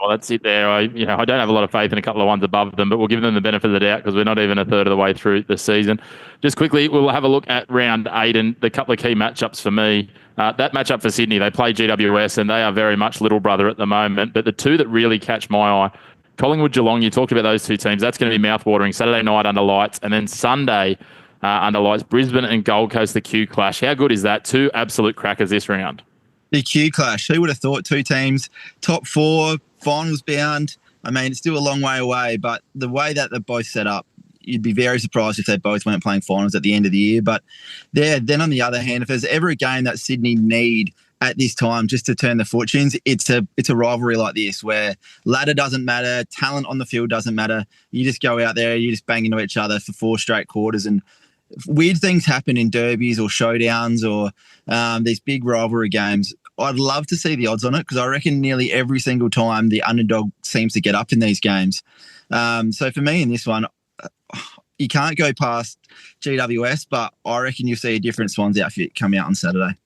well, that's it there. I don't have a lot of faith in a couple of ones above them, but we'll give them the benefit of the doubt because we're not even a third of the way through the season. Just quickly, we'll have a look at round 8 and the couple of key matchups for me. That matchup for Sydney, they play GWS and they are very much little brother at the moment, but the 2 that really catch my eye, Collingwood-Geelong, you talked about those two teams. That's going to be mouth-watering. Saturday night under lights. And then Sunday under lights, Brisbane and Gold Coast, the Q clash. How good is that? Two absolute crackers this round. The Q clash. Who would have thought two teams, top four, finals bound? I mean, it's still a long way away, but the way that they're both set up, you'd be very surprised if they both weren't playing finals at the end of the year. But then on the other hand, if there's ever a game that Sydney need at this time just to turn the fortunes, it's a rivalry like this where ladder doesn't matter, talent on the field doesn't matter. You just go out there, you just bang into each other for 4 straight quarters, and weird things happen in derbies or showdowns or these big rivalry games. I'd love to see the odds on it because I reckon nearly every single time the underdog seems to get up in these games. So for me in this one, you can't go past GWS, but I reckon you'll see a different Swans outfit come out on Saturday.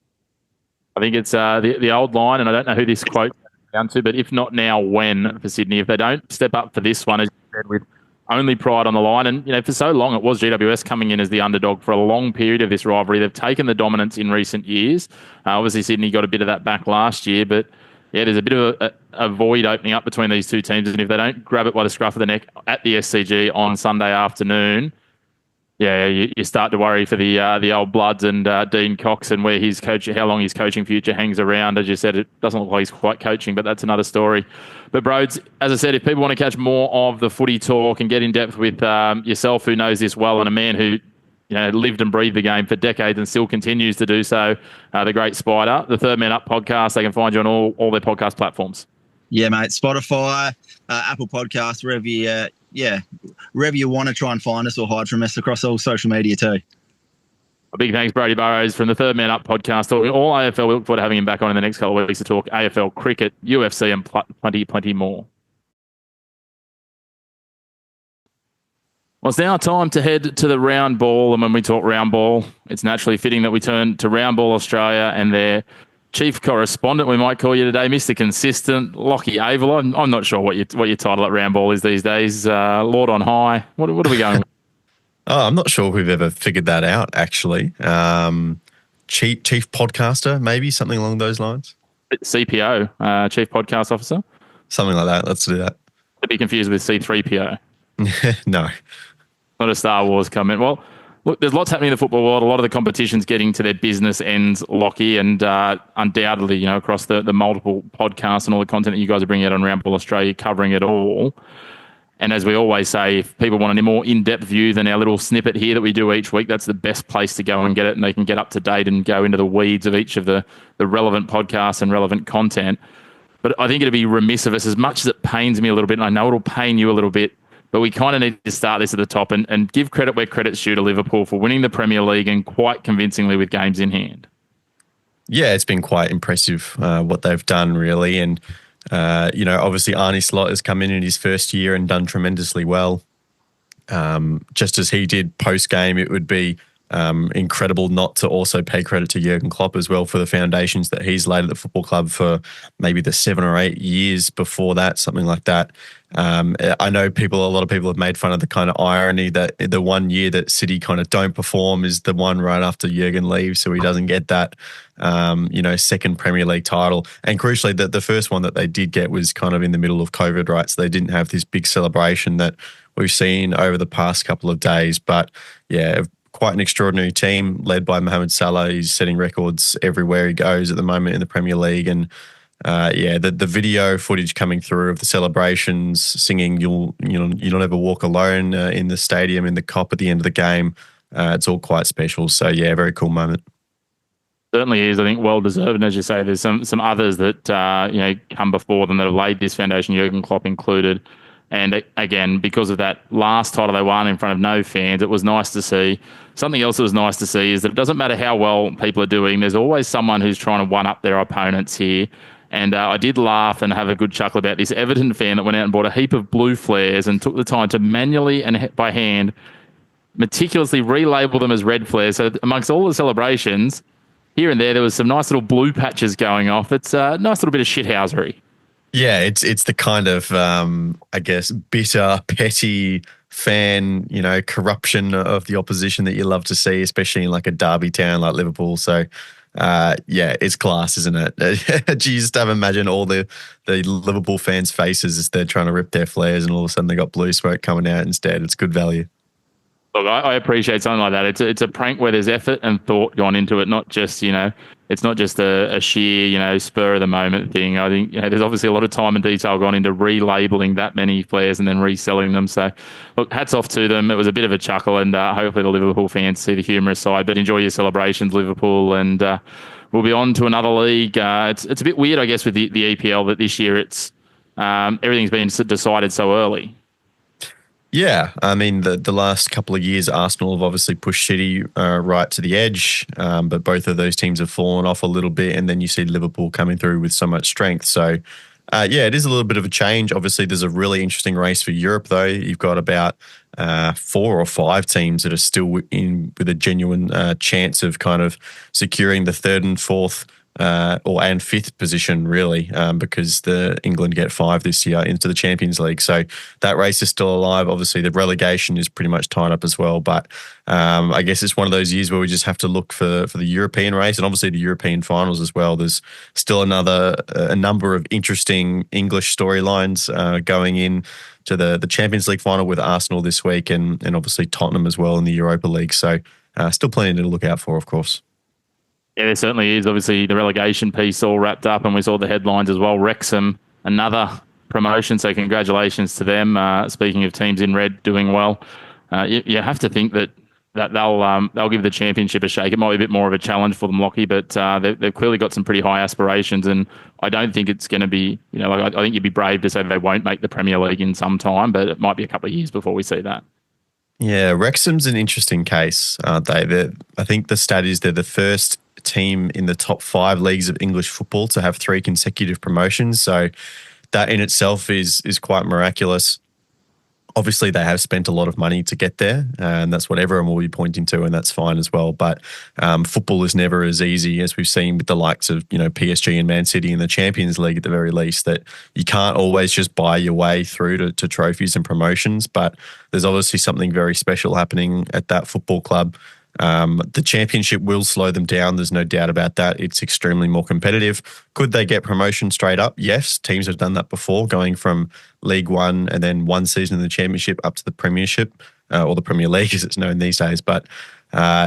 I think it's the old line, and I don't know who this quote comes down to, but if not now, when for Sydney? If they don't step up for this one, as you said, with only pride on the line, and for so long it was GWS coming in as the underdog for a long period of this rivalry. They've taken the dominance in recent years. Obviously, Sydney got a bit of that back last year, but there's a bit of a void opening up between these two teams, and if they don't grab it by the scruff of the neck at the SCG on Sunday afternoon, you start to worry for the old Bloods and Dean Cox and where his coach, how long his coaching future hangs around. As you said, it doesn't look like he's quite coaching, but that's another story. But Broads, as I said, if people want to catch more of the footy talk and get in depth with yourself, who knows this well, and a man who lived and breathed the game for decades and still continues to do so, the great Spider, the Third Man Up podcast, they can find you on all their podcast platforms. Yeah, mate. Spotify, Apple Podcasts, wherever you want to try and find us or hide from us, across all social media too. A big thanks, Brody Burrows from the Third Man Up podcast, talking all AFL. We look forward to having him back on in the next couple of weeks to talk AFL, cricket, UFC, and plenty more. Well, it's now time to head to the round ball, and when we talk round ball, it's naturally fitting that we turn to Round Ball Australia and their chief correspondent, we might call you today, Mr. Consistent, Lockie Avil. I'm not sure what your title at Round Ball is these days. Lord on high. What are we going with? Oh, I'm not sure if we've ever figured that out, actually. Chief podcaster, maybe, something along those lines. CPO, Chief Podcast Officer? Something like that. Let's do that. To be confused with C3PO. No. Not a Star Wars comment. Well, look, there's lots happening in the football world. A lot of the competition's getting to their business ends, Lockie, and undoubtedly, across the multiple podcasts and all the content that you guys are bringing out on Round Ball Australia, covering it all. And as we always say, if people want a more in-depth view than our little snippet here that we do each week, that's the best place to go and get it, and they can get up to date and go into the weeds of each of the relevant podcasts and relevant content. But I think it'd be remiss of us, as much as it pains me a little bit, and I know it'll pain you a little bit, but we kind of need to start this at the top and give credit where credit's due to Liverpool for winning the Premier League, and quite convincingly with games in hand. Yeah, it's been quite impressive what they've done, really. And, obviously Arnie Slot has come in his first year and done tremendously well. Just as he did post-game, it would be incredible not to also pay credit to Jurgen Klopp as well for the foundations that he's laid at the football club for maybe the 7 or 8 years before that, something like that. I know a lot of people have made fun of the kind of irony that the 1 year that City kind of don't perform is the one right after Jurgen leaves, so he doesn't get that, second Premier League title. And crucially, the first one that they did get was kind of in the middle of COVID, right? So they didn't have this big celebration that we've seen over the past couple of days. But yeah, quite an extraordinary team led by Mohamed Salah. He's setting records everywhere he goes at the moment in the Premier League. And the video footage coming through of the celebrations, singing "You'll Never Walk Alone" in the stadium, in the Cop at the end of the game. It's all quite special. So yeah, very cool moment. Certainly is. I think well deserved. And as you say, there's some others that come before them that have laid this foundation, Jurgen Klopp included. And again, because of that last title they won in front of no fans, it was nice to see. Something else that was nice to see is that it doesn't matter how well people are doing, there's always someone who's trying to one-up their opponents here. And I did laugh and have a good chuckle about this Everton fan that went out and bought a heap of blue flares and took the time to manually and by hand meticulously relabel them as red flares. So amongst all the celebrations, here and there was some nice little blue patches going off. It's a nice little bit of shithousery. Yeah, it's the kind of, bitter, petty fan, corruption of the opposition that you love to see, especially in like a derby town like Liverpool. So, it's class, isn't it? You just have imagine all the Liverpool fans' faces as they're trying to rip their flares, and all of a sudden they got blue smoke coming out instead. It's good value. Look, I appreciate something like that. It's a prank where there's effort and thought gone into it, not just, it's not just a sheer, spur of the moment thing. I think, there's obviously a lot of time and detail gone into relabeling that many flares and then reselling them. So, look, hats off to them. It was a bit of a chuckle, and hopefully the Liverpool fans see the humorous side. But enjoy your celebrations, Liverpool, and we'll be on to another league. It's a bit weird, I guess, with the EPL that this year it's everything's been decided so early. Yeah, I mean, the last couple of years, Arsenal have obviously pushed City right to the edge, but both of those teams have fallen off a little bit, and then you see Liverpool coming through with so much strength. So, it is a little bit of a change. Obviously, there's a really interesting race for Europe, though. You've got about 4 or 5 teams that are still in with a genuine chance of kind of securing the 3rd and 4th and 5th position, really, because the England get 5 this year into the Champions League. So that race is still alive. Obviously, the relegation is pretty much tied up as well. But I guess it's one of those years where we just have to look for the European race, and obviously the European finals as well. There's still a number of interesting English storylines going in to the Champions League final with Arsenal this week, and obviously Tottenham as well in the Europa League. So still plenty to look out for, of course. Yeah, there certainly is. Obviously, the relegation piece all wrapped up, and we saw the headlines as well. Wrexham, another promotion, so congratulations to them. Speaking of teams in red doing well, you have to think that they'll give the championship a shake. It might be a bit more of a challenge for them, Lockie, but they've clearly got some pretty high aspirations, and I don't think it's going to be, I think you'd be brave to say they won't make the Premier League in some time, but it might be a couple of years before we see that. Yeah, Wrexham's an interesting case, aren't they? I think the stat is they're the first team in the top 5 leagues of English football to have 3 consecutive promotions. So that in itself is quite miraculous. Obviously, they have spent a lot of money to get there, and that's what everyone will be pointing to, and that's fine as well. But football is never as easy as we've seen with the likes of PSG and Man City in the Champions League at the very least, that you can't always just buy your way through to trophies and promotions. But there's obviously something very special happening at that football club. The championship will slow them down. There's no doubt about that. It's extremely more competitive. Could they get promotion straight up? Yes, teams have done that before, going from League One and then one season in the championship up to the Premiership, or the Premier League as it's known these days. But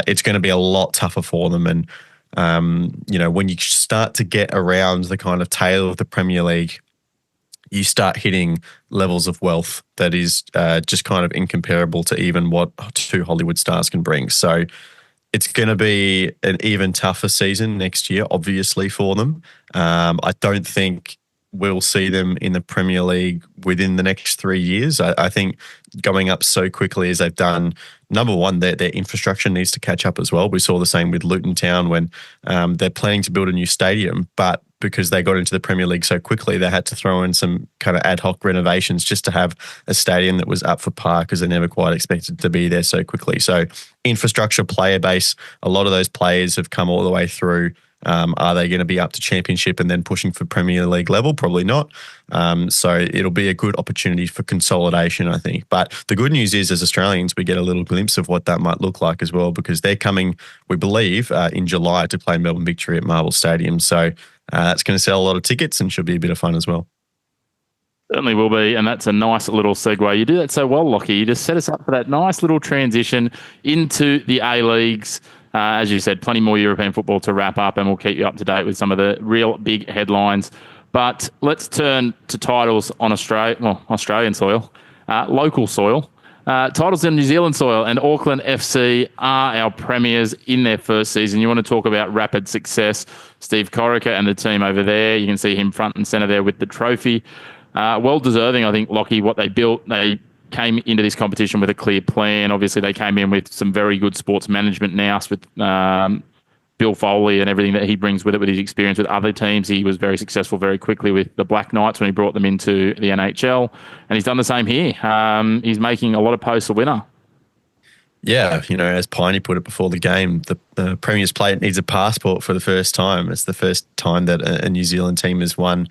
it's going to be a lot tougher for them. And, when you start to get around the kind of tail of the Premier League, you start hitting levels of wealth that is just kind of incomparable to even what 2 Hollywood stars can bring. So it's going to be an even tougher season next year, obviously, for them. I don't think we'll see them in the Premier League within the next 3 years. I think going up so quickly as they've done, number one, their infrastructure needs to catch up as well. We saw the same with Luton Town when they're planning to build a new stadium, but because they got into the Premier League so quickly, they had to throw in some kind of ad hoc renovations just to have a stadium that was up for par, because they never quite expected to be there so quickly. So infrastructure, player base, a lot of those players have come all the way through. Are they going to be up to championship and then pushing for Premier League level? Probably not. So it'll be a good opportunity for consolidation, I think. But the good news is, as Australians, we get a little glimpse of what that might look like as well, because they're coming, we believe, in July to play Melbourne Victory at Marvel Stadium. So that's going to sell a lot of tickets and should be a bit of fun as well. Certainly will be, and that's a nice little segue. You do that so well, Lockie. You just set us up for that nice little transition into the A-Leagues. As you said, plenty more European football to wrap up, and we'll keep you up to date with some of the real big headlines. But let's turn to titles on Australian soil, local soil. Titles in New Zealand soil, and Auckland FC are our premiers in their first season. You want to talk about rapid success. Steve Corica and the team over there, you can see him front and centre there with the trophy. Well deserving, I think, Lockie, what they built. They came into this competition with a clear plan. Obviously, they came in with some very good sports management nous with Bill Foley and everything that he brings with it, with his experience with other teams. He was very successful very quickly with the Black Knights when he brought them into the NHL, and he's done the same here. He's making a lot of posts a winner. Yeah, as Piney put it before the game, the Premier's plate needs a passport for the first time. It's the first time that a New Zealand team has won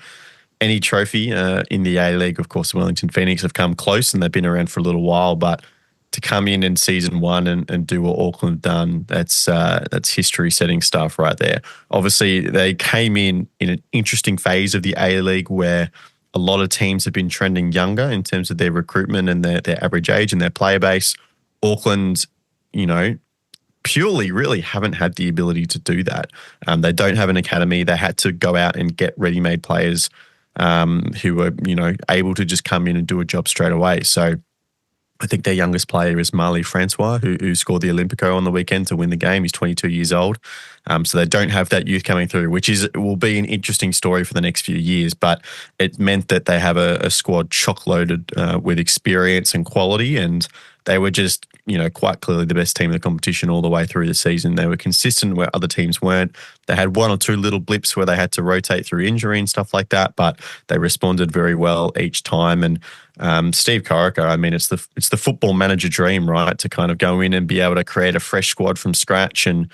any trophy in the A-League. Of course, the Wellington Phoenix have come close, and they've been around for a little while, but to come in season one and do what Auckland have done, that's history-setting stuff right there. Obviously, they came in an interesting phase of the A-League where a lot of teams have been trending younger in terms of their recruitment and their average age and their player base. Auckland, purely really haven't had the ability to do that. They don't have an academy. They had to go out and get ready-made players who were, able to just come in and do a job straight away. So I think their youngest player is Marley Francois, who scored the Olympico on the weekend to win the game. He's 22 years old. So they don't have that youth coming through, which will be an interesting story for the next few years. But it meant that they have a squad chock-loaded with experience and quality, and they were just, quite clearly the best team in the competition all the way through the season. They were consistent where other teams weren't. They had one or two little blips where they had to rotate through injury and stuff like that, but they responded very well each time. And Steve Corica, I mean, it's the football manager dream, right? To kind of go in and be able to create a fresh squad from scratch. And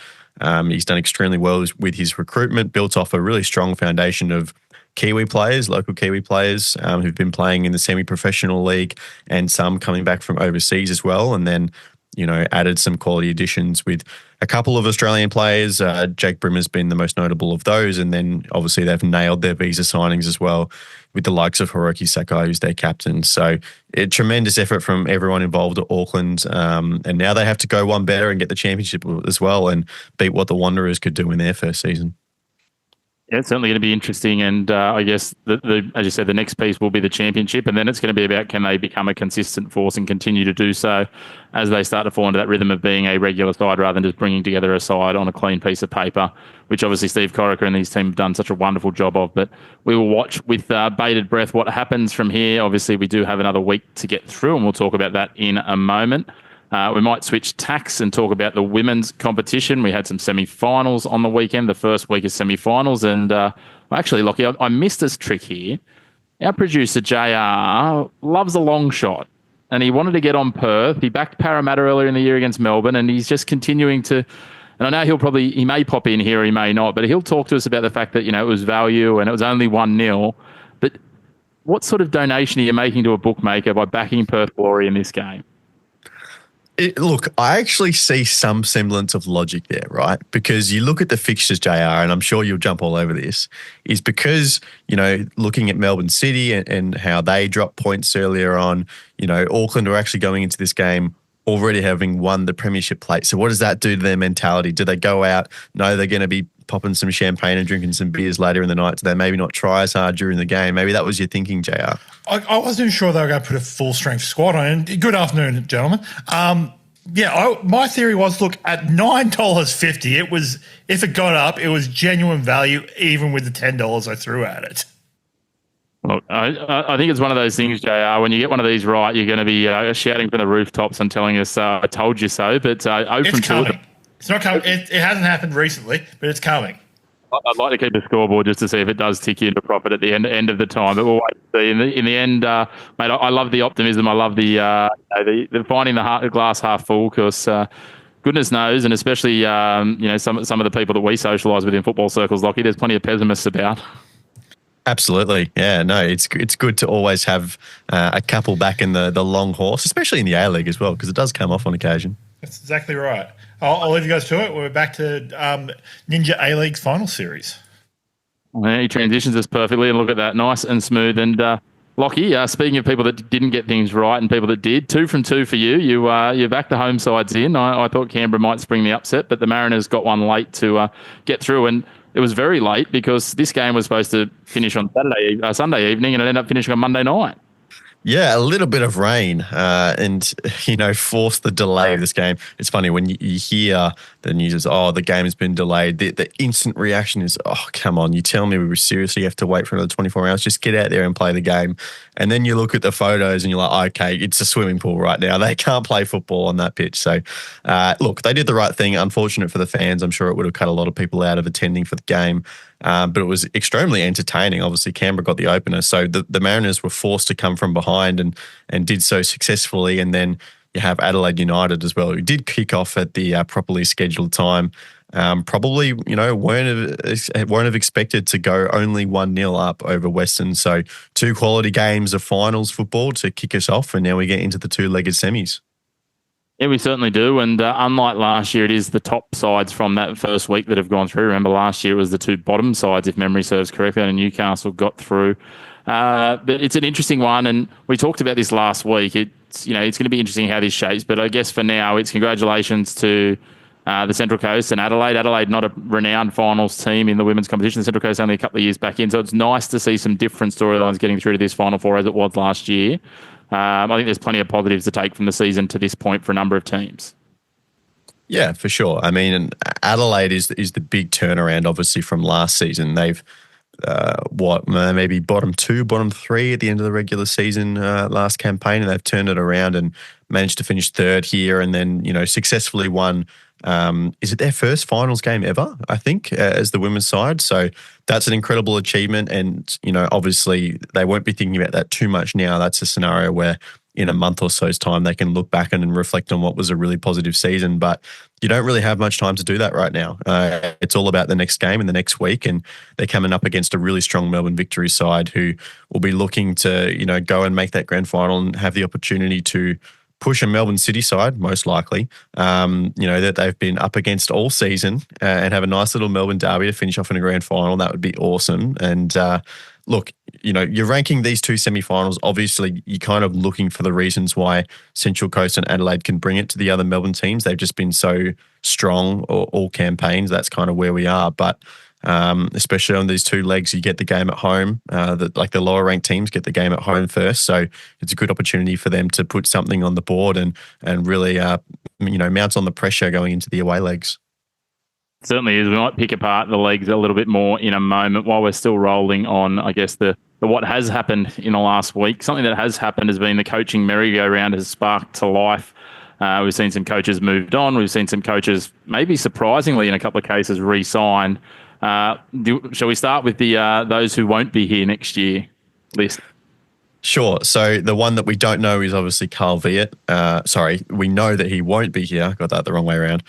he's done extremely well with his recruitment, built off a really strong foundation of Kiwi players, local Kiwi players who've been playing in the semi-professional league and some coming back from overseas as well. And then, added some quality additions with a couple of Australian players. Jake Brimmer's been the most notable of those. And then obviously they've nailed their visa signings as well with the likes of Hiroki Sakai, who's their captain. So a tremendous effort from everyone involved at Auckland. And now they have to go one better and get the championship as well and beat what the Wanderers could do in their first season. Yeah, it's certainly going to be interesting, and I guess as you said, the next piece will be the championship, and then it's going to be about can they become a consistent force and continue to do so as they start to fall into that rhythm of being a regular side rather than just bringing together a side on a clean piece of paper, which obviously Steve Corica and his team have done such a wonderful job of. But we will watch with bated breath what happens from here. Obviously, we do have another week to get through, and we'll talk about that in a moment. We might switch tacks and talk about the women's competition. We had some semi-finals on the weekend, the first week of semi-finals. And actually, Lockie, I missed this trick here. Our producer, JR, loves a long shot. And he wanted to get on Perth. He backed Parramatta earlier in the year against Melbourne. And he's just continuing to... And I know he may pop in here, he may not. But he'll talk to us about the fact that, it was value and it was only 1-0. But what sort of donation are you making to a bookmaker by backing Perth Glory in this game? Look, I actually see some semblance of logic there, right? Because you look at the fixtures, JR, and I'm sure you'll jump all over this, is because, looking at Melbourne City and how they dropped points earlier on, Auckland are actually going into this game already having won the premiership plate. So what does that do to their mentality? Do they go out? No, they're going to be popping some champagne and drinking some beers later in the night, so they maybe not try as hard during the game. Maybe that was your thinking, JR. I wasn't sure they were going to put a full-strength squad on. And good afternoon, gentlemen. My theory was, look, at $9.50, it was, if it got up, it was genuine value, even with the $10 I threw at it. Look, I think it's one of those things, JR, when you get one of these right, you're going to be shouting from the rooftops and telling us, I told you so. But it's coming. It's not coming. It hasn't happened recently, but it's coming. I'd like to keep a scoreboard just to see if it does tick you into profit at the end of the time. But we'll wait to see. In the end, mate, I love the optimism. I love the finding the glass half full, because goodness knows, and especially some of the people that we socialise with in football circles, Lockie, there's plenty of pessimists about. Absolutely. Yeah, no, it's good to always have a couple back in the long horse, especially in the A-League as well, because it does come off on occasion. That's exactly right. I'll leave you guys to it. We're back to Ninja A-League's final series. Yeah, he transitions us perfectly, and look at that, nice and smooth. And Lockie, speaking of people that didn't get things right and people that did, 2 from 2 for you. You backed the home sides in. I thought Canberra might spring the upset, but the Mariners got one late to get through, and it was very late because this game was supposed to finish on Sunday evening, and it ended up finishing on Monday night. Yeah, a little bit of rain and, forced the delay of this game. It's funny when you hear the news is, the game has been delayed. The instant reaction is, come on, you tell me we seriously have to wait for another 24 hours. Just get out there and play the game. And then you look at the photos and you're like, okay, it's a swimming pool right now. They can't play football on that pitch. So, look, they did the right thing. Unfortunate for the fans. I'm sure it would have cut a lot of people out of attending for the game. But it was extremely entertaining. Obviously, Canberra got the opener. So the Mariners were forced to come from behind and did so successfully. And then you have Adelaide United as well, who did kick off at the properly scheduled time. Probably, weren't have expected to go only 1-0 up over Western. So 2 quality games of finals football to kick us off. And now we get into the 2-legged semis. Yeah, we certainly do. And unlike last year, it is the top sides from that first week that have gone through. Remember, last year it was the two bottom sides, if memory serves correctly, and Newcastle got through. But it's an interesting one, and we talked about this last week. It's it's going to be interesting how this shapes. But I guess for now, it's congratulations to the Central Coast and Adelaide. Adelaide, not a renowned finals team in the women's competition. The Central Coast only a couple of years back in, so it's nice to see some different storylines getting through to this Final Four as it was last year. I think there's plenty of positives to take from the season to this point for a number of teams. Yeah, for sure. I mean, Adelaide is the big turnaround, obviously, from last season. They've maybe bottom 2, bottom 3 at the end of the regular season last campaign, and they've turned it around and managed to finish third here, and then successfully won. Is it their first finals game ever, I think, as the women's side? So that's an incredible achievement. And, obviously they won't be thinking about that too much now. That's a scenario where in a month or so's time, they can look back and reflect on what was a really positive season. But you don't really have much time to do that right now. It's all about the next game and the next week. And they're coming up against a really strong Melbourne Victory side who will be looking to, go and make that grand final and have the opportunity to push a Melbourne City side, most likely, that they've been up against all season and have a nice little Melbourne derby to finish off in a grand final. That would be awesome. And look, you're ranking these two semi-finals. Obviously, you're kind of looking for the reasons why Central Coast and Adelaide can bring it to the other Melbourne teams. They've just been so strong all campaigns. That's kind of where we are. But especially on these two legs, you get the game at home. The lower ranked teams get the game at home first, so it's a good opportunity for them to put something on the board and really mount on the pressure going into the away legs. It certainly is. We might pick apart the legs a little bit more in a moment while we're still rolling on, I guess, the what has happened in the last week. Something that has happened has been the coaching merry-go-round has sparked to life. We've seen some coaches moved on. We've seen some coaches, maybe surprisingly in a couple of cases, re-sign. Shall we start with the those who won't be here next year list? Sure. So the one that we don't know is obviously Carl Viet. We know that he won't be here. Got that the wrong way around.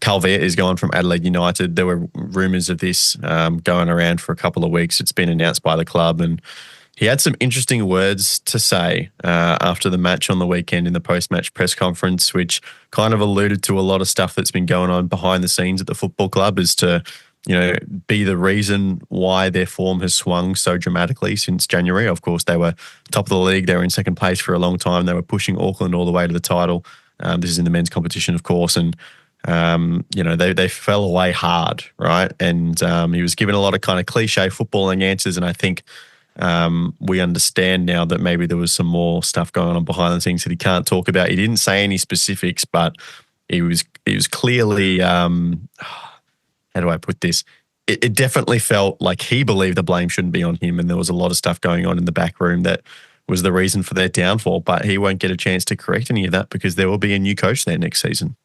Carl Viet is gone from Adelaide United. There were rumours of this going around for a couple of weeks. It's been announced by the club, and he had some interesting words to say after the match on the weekend in the post-match press conference, which kind of alluded to a lot of stuff that's been going on behind the scenes at the football club as to be the reason why their form has swung so dramatically since January. Of course, they were top of the league. They were in second place for a long time. They were pushing Auckland all the way to the title. This is in the men's competition, of course. And, they fell away hard, right? And he was given a lot of kind of cliche footballing answers. And I think we understand now that maybe there was some more stuff going on behind the scenes that he can't talk about. He didn't say any specifics, but he was clearly... how do I put this? It definitely felt like he believed the blame shouldn't be on him, and there was a lot of stuff going on in the back room that was the reason for their downfall, but he won't get a chance to correct any of that because there will be a new coach there next season.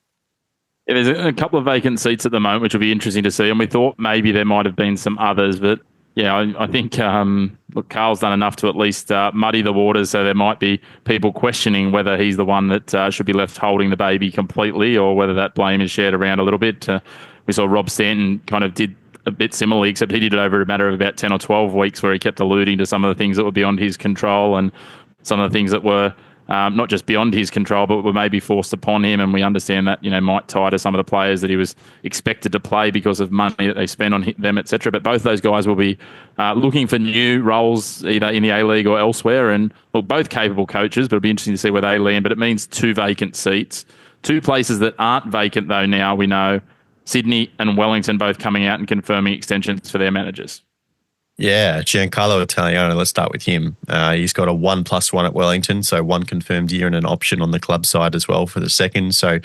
Yeah, there's a couple of vacant seats at the moment, which will be interesting to see, and we thought maybe there might have been some others, but I think Carl's done enough to at least muddy the waters, so there might be people questioning whether he's the one that should be left holding the baby completely or whether that blame is shared around a little bit. We saw Rob Stanton kind of did a bit similarly, except he did it over a matter of about 10 or 12 weeks where he kept alluding to some of the things that were beyond his control and some of the things that were not just beyond his control, but were maybe forced upon him. And we understand that, might tie to some of the players that he was expected to play because of money that they spent on them, etc. But both those guys will be looking for new roles either in the A-League or elsewhere. And look, both capable coaches, but it'll be interesting to see where they land. But it means 2 vacant seats. 2 places that aren't vacant, though, now we know. Sydney and Wellington both coming out and confirming extensions for their managers. Yeah, Giancarlo Italiano, let's start with him. He's got a 1+1 at Wellington, so 1 confirmed year and an option on the club side as well for the second. So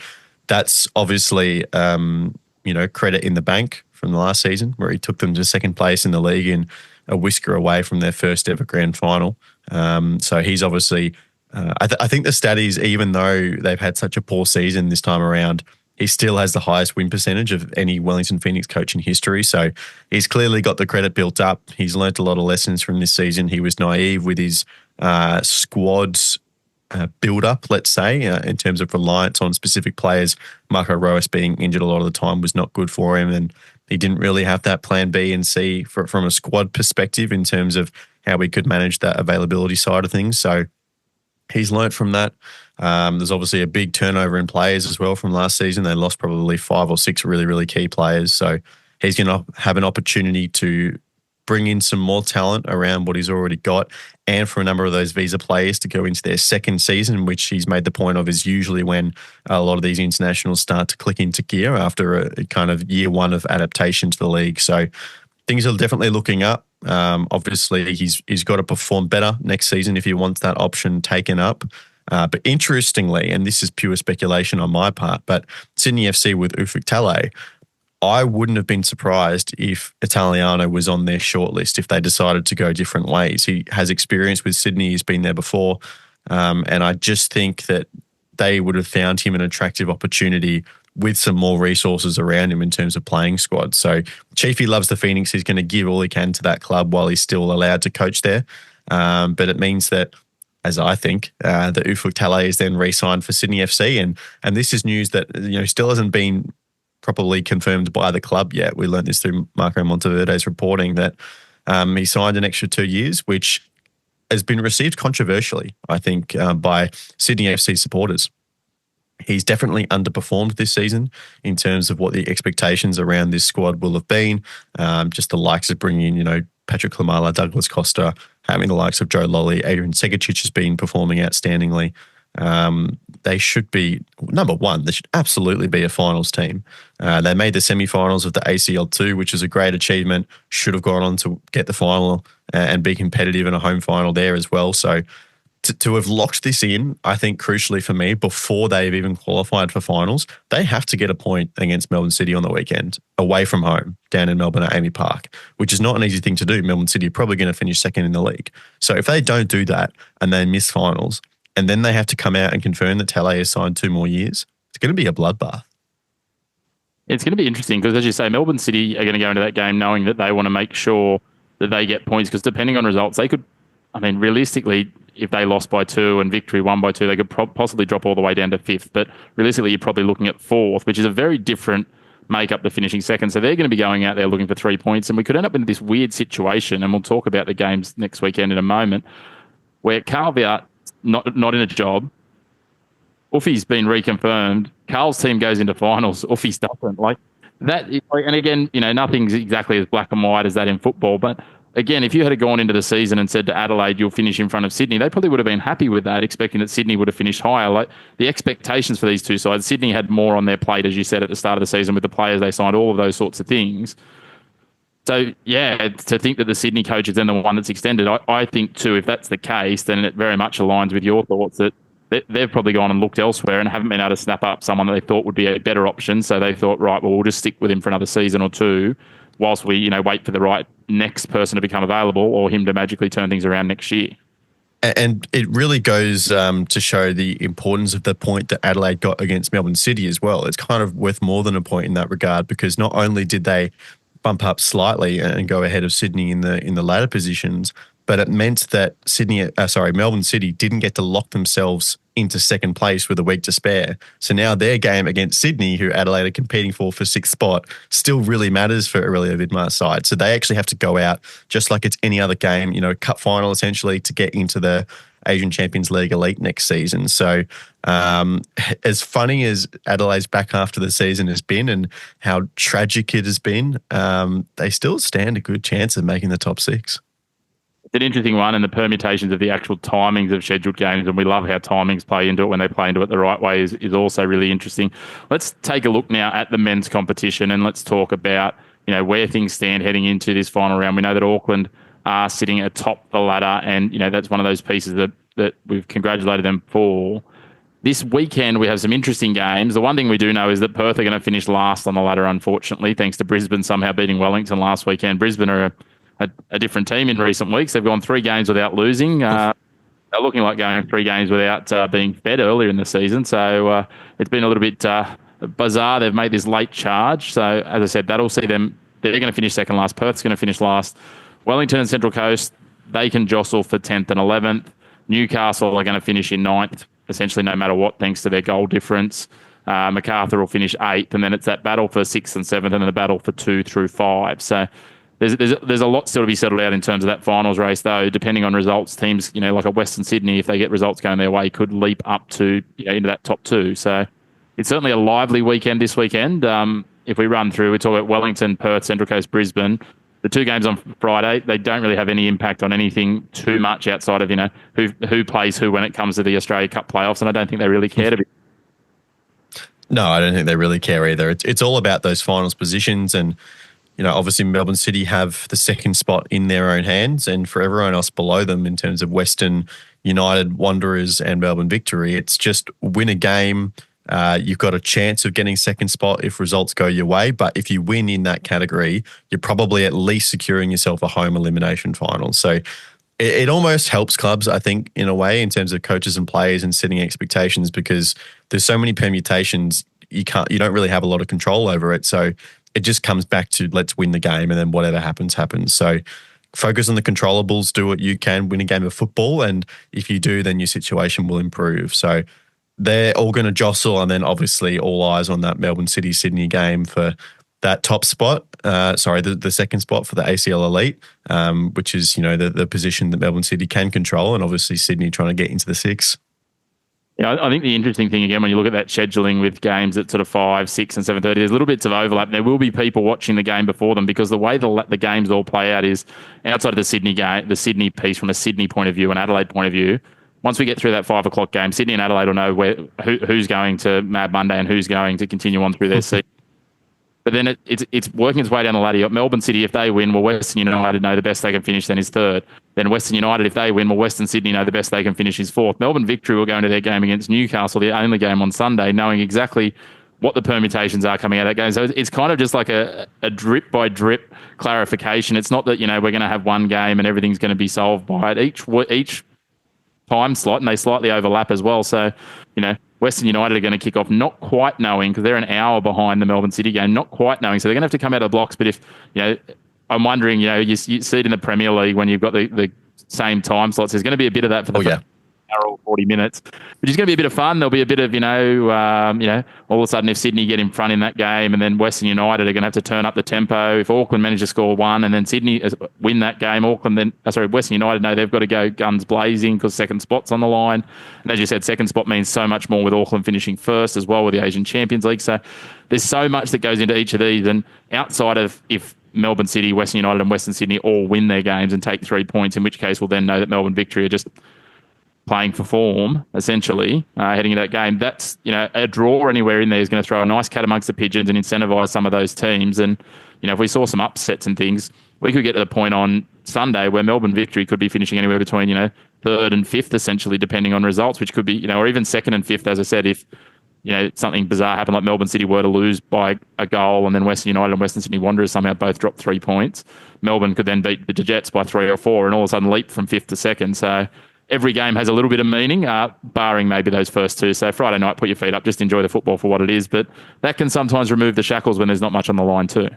that's obviously, credit in the bank from the last season where he took them to second place in the league and a whisker away from their first ever grand final. So he's obviously, I think the stat is, even though they've had such a poor season this time around, he still has the highest win percentage of any Wellington Phoenix coach in history. So he's clearly got the credit built up. He's learnt a lot of lessons from this season. He was naive with his squad's build-up, let's say, in terms of reliance on specific players. Marco Roas being injured a lot of the time was not good for him, and he didn't really have that plan B and C from a squad perspective in terms of how we could manage that availability side of things. So He's learnt from that. There's obviously a big turnover in players as well from last season. They lost probably 5 or 6 really, really key players. So he's going to have an opportunity to bring in some more talent around what he's already got, and for a number of those visa players to go into their second season, which he's made the point of is usually when a lot of these internationals start to click into gear after a kind of year one of adaptation to the league. So things are definitely looking up. Obviously, he's got to perform better next season if he wants that option taken up. But interestingly, and this is pure speculation on my part, but Sydney FC with Ufuk Talay, I wouldn't have been surprised if Italiano was on their shortlist if they decided to go different ways. He has experience with Sydney. He's been there before. And I just think that they would have found him an attractive opportunity with some more resources around him in terms of playing squad. So Chiefy loves the Phoenix. He's going to give all he can to that club while he's still allowed to coach there. But it means that, as I think, that Ufuk Talay is then re-signed for Sydney FC. And this is news that still hasn't been properly confirmed by the club yet. We learned this through Marco Monteverde's reporting that he signed an extra 2 years, which has been received controversially, I think, by Sydney FC supporters. He's definitely underperformed this season in terms of what the expectations around this squad will have been. Just the likes of bringing in, Patrick Klimala, Douglas Costa, having the likes of Joe Lolly, Adrian Segacic has been performing outstandingly. They should be, number one, they should absolutely be a finals team. They made the semi-finals of the ACL2, which is a great achievement. Should have gone on to get the final and be competitive in a home final there as well. So to have locked this in, I think crucially for me, before they've even qualified for finals, they have to get a point against Melbourne City on the weekend, away from home, down in Melbourne at Amy Park, which is not an easy thing to do. Melbourne City are probably going to finish second in the league. So if they don't do that and they miss finals, and then they have to come out and confirm that Talay has signed 2 more years, it's going to be a bloodbath. It's going to be interesting because, as you say, Melbourne City are going to go into that game knowing that they want to make sure that they get points, because depending on results, they could, realistically, if they lost by 2 and Victory won by 2, they could possibly drop all the way down to 5th. But realistically, you're probably looking at 4th, which is a very different makeup to finishing second. So they're going to be going out there looking for 3 points. And we could end up in this weird situation, and we'll talk about the games next weekend in a moment, where Carl not in a job, Uffy's been reconfirmed, Carl's team goes into finals, Uffy's doesn't. Like that, and again, nothing's exactly as black and white as that in football, but again, if you had gone into the season and said to Adelaide, you'll finish in front of Sydney, they probably would have been happy with that, expecting that Sydney would have finished higher. Like the expectations for these two sides, Sydney had more on their plate, as you said, at the start of the season with the players they signed, all of those sorts of things. So, yeah, to think that the Sydney coach is then the one that's extended, I think too, if that's the case, then it very much aligns with your thoughts that they've probably gone and looked elsewhere and haven't been able to snap up someone that they thought would be a better option. So they thought, right, well, we'll just stick with him for another season or 2 whilst we, wait for the right next person to become available or him to magically turn things around next year. And it really goes to show the importance of the point that Adelaide got against Melbourne City as well. It's kind of worth more than a point in that regard, because not only did they bump up slightly and go ahead of Sydney in the latter positions, but it meant that Melbourne City didn't get to lock themselves into second place with a week to spare. So now their game against Sydney, who Adelaide are competing for 6th spot, still really matters for Aurelio Vidmar's side. So they actually have to go out just like it's any other game, cup final essentially, to get into the Asian Champions League Elite next season. So as funny as Adelaide's back half of the season has been and how tragic it has been, they still stand a good chance of making the top 6. It's an interesting one, and the permutations of the actual timings of scheduled games, and we love how timings play into it when they play into it the right way, is also really interesting. Let's take a look now at the men's competition, and let's talk about where things stand heading into this final round. We know that Auckland are sitting atop the ladder, and that's one of those pieces that we've congratulated them for. This weekend we have some interesting games. The one thing we do know is that Perth are going to finish last on the ladder, unfortunately, thanks to Brisbane somehow beating Wellington last weekend. Brisbane are a different team in recent weeks. They've gone 3 games without losing. They're looking like going 3 games without being fed earlier in the season. So it's been a little bit bizarre. They've made this late charge. So as I said, that'll see them. They're going to finish second last. Perth's going to finish last. Wellington and Central Coast, they can jostle for 10th and 11th. Newcastle are going to finish in 9th, essentially no matter what, thanks to their goal difference. MacArthur will finish 8th, and then it's that battle for 6th and 7th, and then the battle for 2 through 5. So there's a lot still to be settled out in terms of that finals race, though. Depending on results, teams, like a Western Sydney, if they get results going their way, could leap up to into that top two. So it's certainly a lively weekend this weekend. If we run through, we talk about Wellington, Perth, Central Coast, Brisbane. The two games on Friday, they don't really have any impact on anything too much outside of who plays who when it comes to the Australia Cup playoffs, and I don't think they really care to be. No, I don't think they really care either. It's all about those finals positions, and obviously Melbourne City have the second spot in their own hands, and for everyone else below them in terms of Western United, Wanderers, and Melbourne Victory, it's just win a game. You've got a chance of getting second spot if results go your way, but if you win in that category, you're probably at least securing yourself a home elimination final. So it almost helps clubs, I think, in a way, in terms of coaches and players and setting expectations, because there's so many permutations, you don't really have a lot of control over it. So it just comes back to let's win the game, and then whatever happens, happens. So focus on the controllables, do what you can, win a game of football, and if you do, then your situation will improve. So they're all going to jostle, and then obviously all eyes on that Melbourne City-Sydney game for that top spot. The second spot for the ACL Elite, which is, the position that Melbourne City can control, and obviously Sydney trying to get into the six. Yeah, I think the interesting thing, again, when you look at that scheduling with games at sort of 5, 6 and 7:30, there's little bits of overlap. There will be people watching the game before them, because the way the games all play out is outside of the Sydney game, the Sydney piece from a Sydney point of view and Adelaide point of view. Once we get through that 5 o'clock game, Sydney and Adelaide will know who's going to Mad Monday and who's going to continue on through their season. But then it's working its way down the ladder. You've got Melbourne City, if they win, well, Western United know the best they can finish, then is third. Then Western United, if they win, well, Western Sydney know the best they can finish, is fourth. Melbourne Victory will go into their game against Newcastle, the only game on Sunday, knowing exactly what the permutations are coming out of that game. So it's kind of just like a drip by drip clarification. It's not that, we're going to have one game and everything's going to be solved by it. Each time slot, and they slightly overlap as well. So, Western United are going to kick off not quite knowing, because they're an hour behind the Melbourne City game, not quite knowing. So they're going to have to come out of the blocks. But if, I'm wondering, you see it in the Premier League when you've got the same time slots, there's going to be a bit of that for the hour or 40 minutes, which is going to be a bit of fun. There'll be a bit of, all of a sudden if Sydney get in front in that game, and then Western United are going to have to turn up the tempo. If Auckland manage to score one and then Sydney win that game, Western United know they've got to go guns blazing because second spot's on the line. And as you said, second spot means so much more with Auckland finishing first as well with the Asian Champions League. So there's so much that goes into each of these. And outside of if Melbourne City, Western United and Western Sydney all win their games and take 3 points, in which case we'll then know that Melbourne Victory are just playing for form, essentially, heading into that game. That's, a draw anywhere in there is going to throw a nice cat amongst the pigeons and incentivise some of those teams. And, if we saw some upsets and things, we could get to the point on Sunday where Melbourne Victory could be finishing anywhere between, third and fifth, essentially, depending on results, which could be, or even second and fifth, as I said, if, something bizarre happened, like Melbourne City were to lose by a goal and then Western United and Western Sydney Wanderers somehow both drop 3 points. Melbourne could then beat the Jets by 3 or 4 and all of a sudden leap from fifth to second. So every game has a little bit of meaning, barring maybe those first two. So Friday night, put your feet up, just enjoy the football for what it is. But that can sometimes remove the shackles when there's not much on the line too.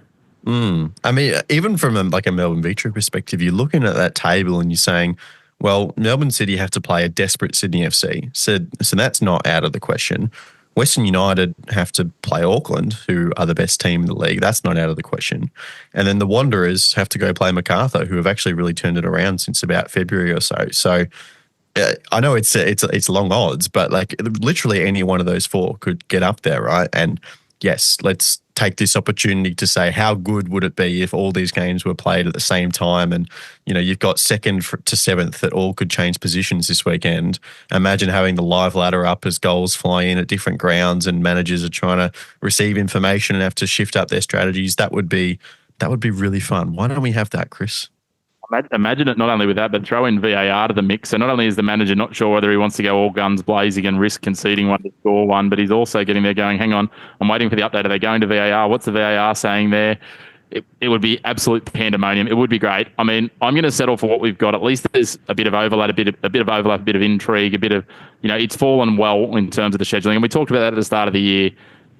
I mean, even from a Melbourne Victory perspective, you're looking at that table and you're saying, well, Melbourne City have to play a desperate Sydney FC. So that's not out of the question. Western United have to play Auckland, who are the best team in the league. That's not out of the question. And then the Wanderers have to go play Macarthur, who have actually really turned it around since about February or so. So I know it's long odds, but literally any one of those four could get up there, right? And yes, let's take this opportunity to say how good would it be if all these games were played at the same time, and you've got second to seventh that all could change positions this weekend. Imagine having the live ladder up as goals fly in at different grounds and managers are trying to receive information and have to shift up their strategies. That would be really fun. Why don't we have that, Chris? Imagine it not only with that, but throw in VAR to the mix. So not only is the manager not sure whether he wants to go all guns blazing and risk conceding one to score one, but he's also getting there going, hang on, I'm waiting for the update. Are they going to VAR? What's the VAR saying there? It would be absolute pandemonium. It would be great. I mean, I'm going to settle for what we've got. At least there's a bit of overlap, a bit of intrigue, a bit of, it's fallen well in terms of the scheduling. And we talked about that at the start of the year.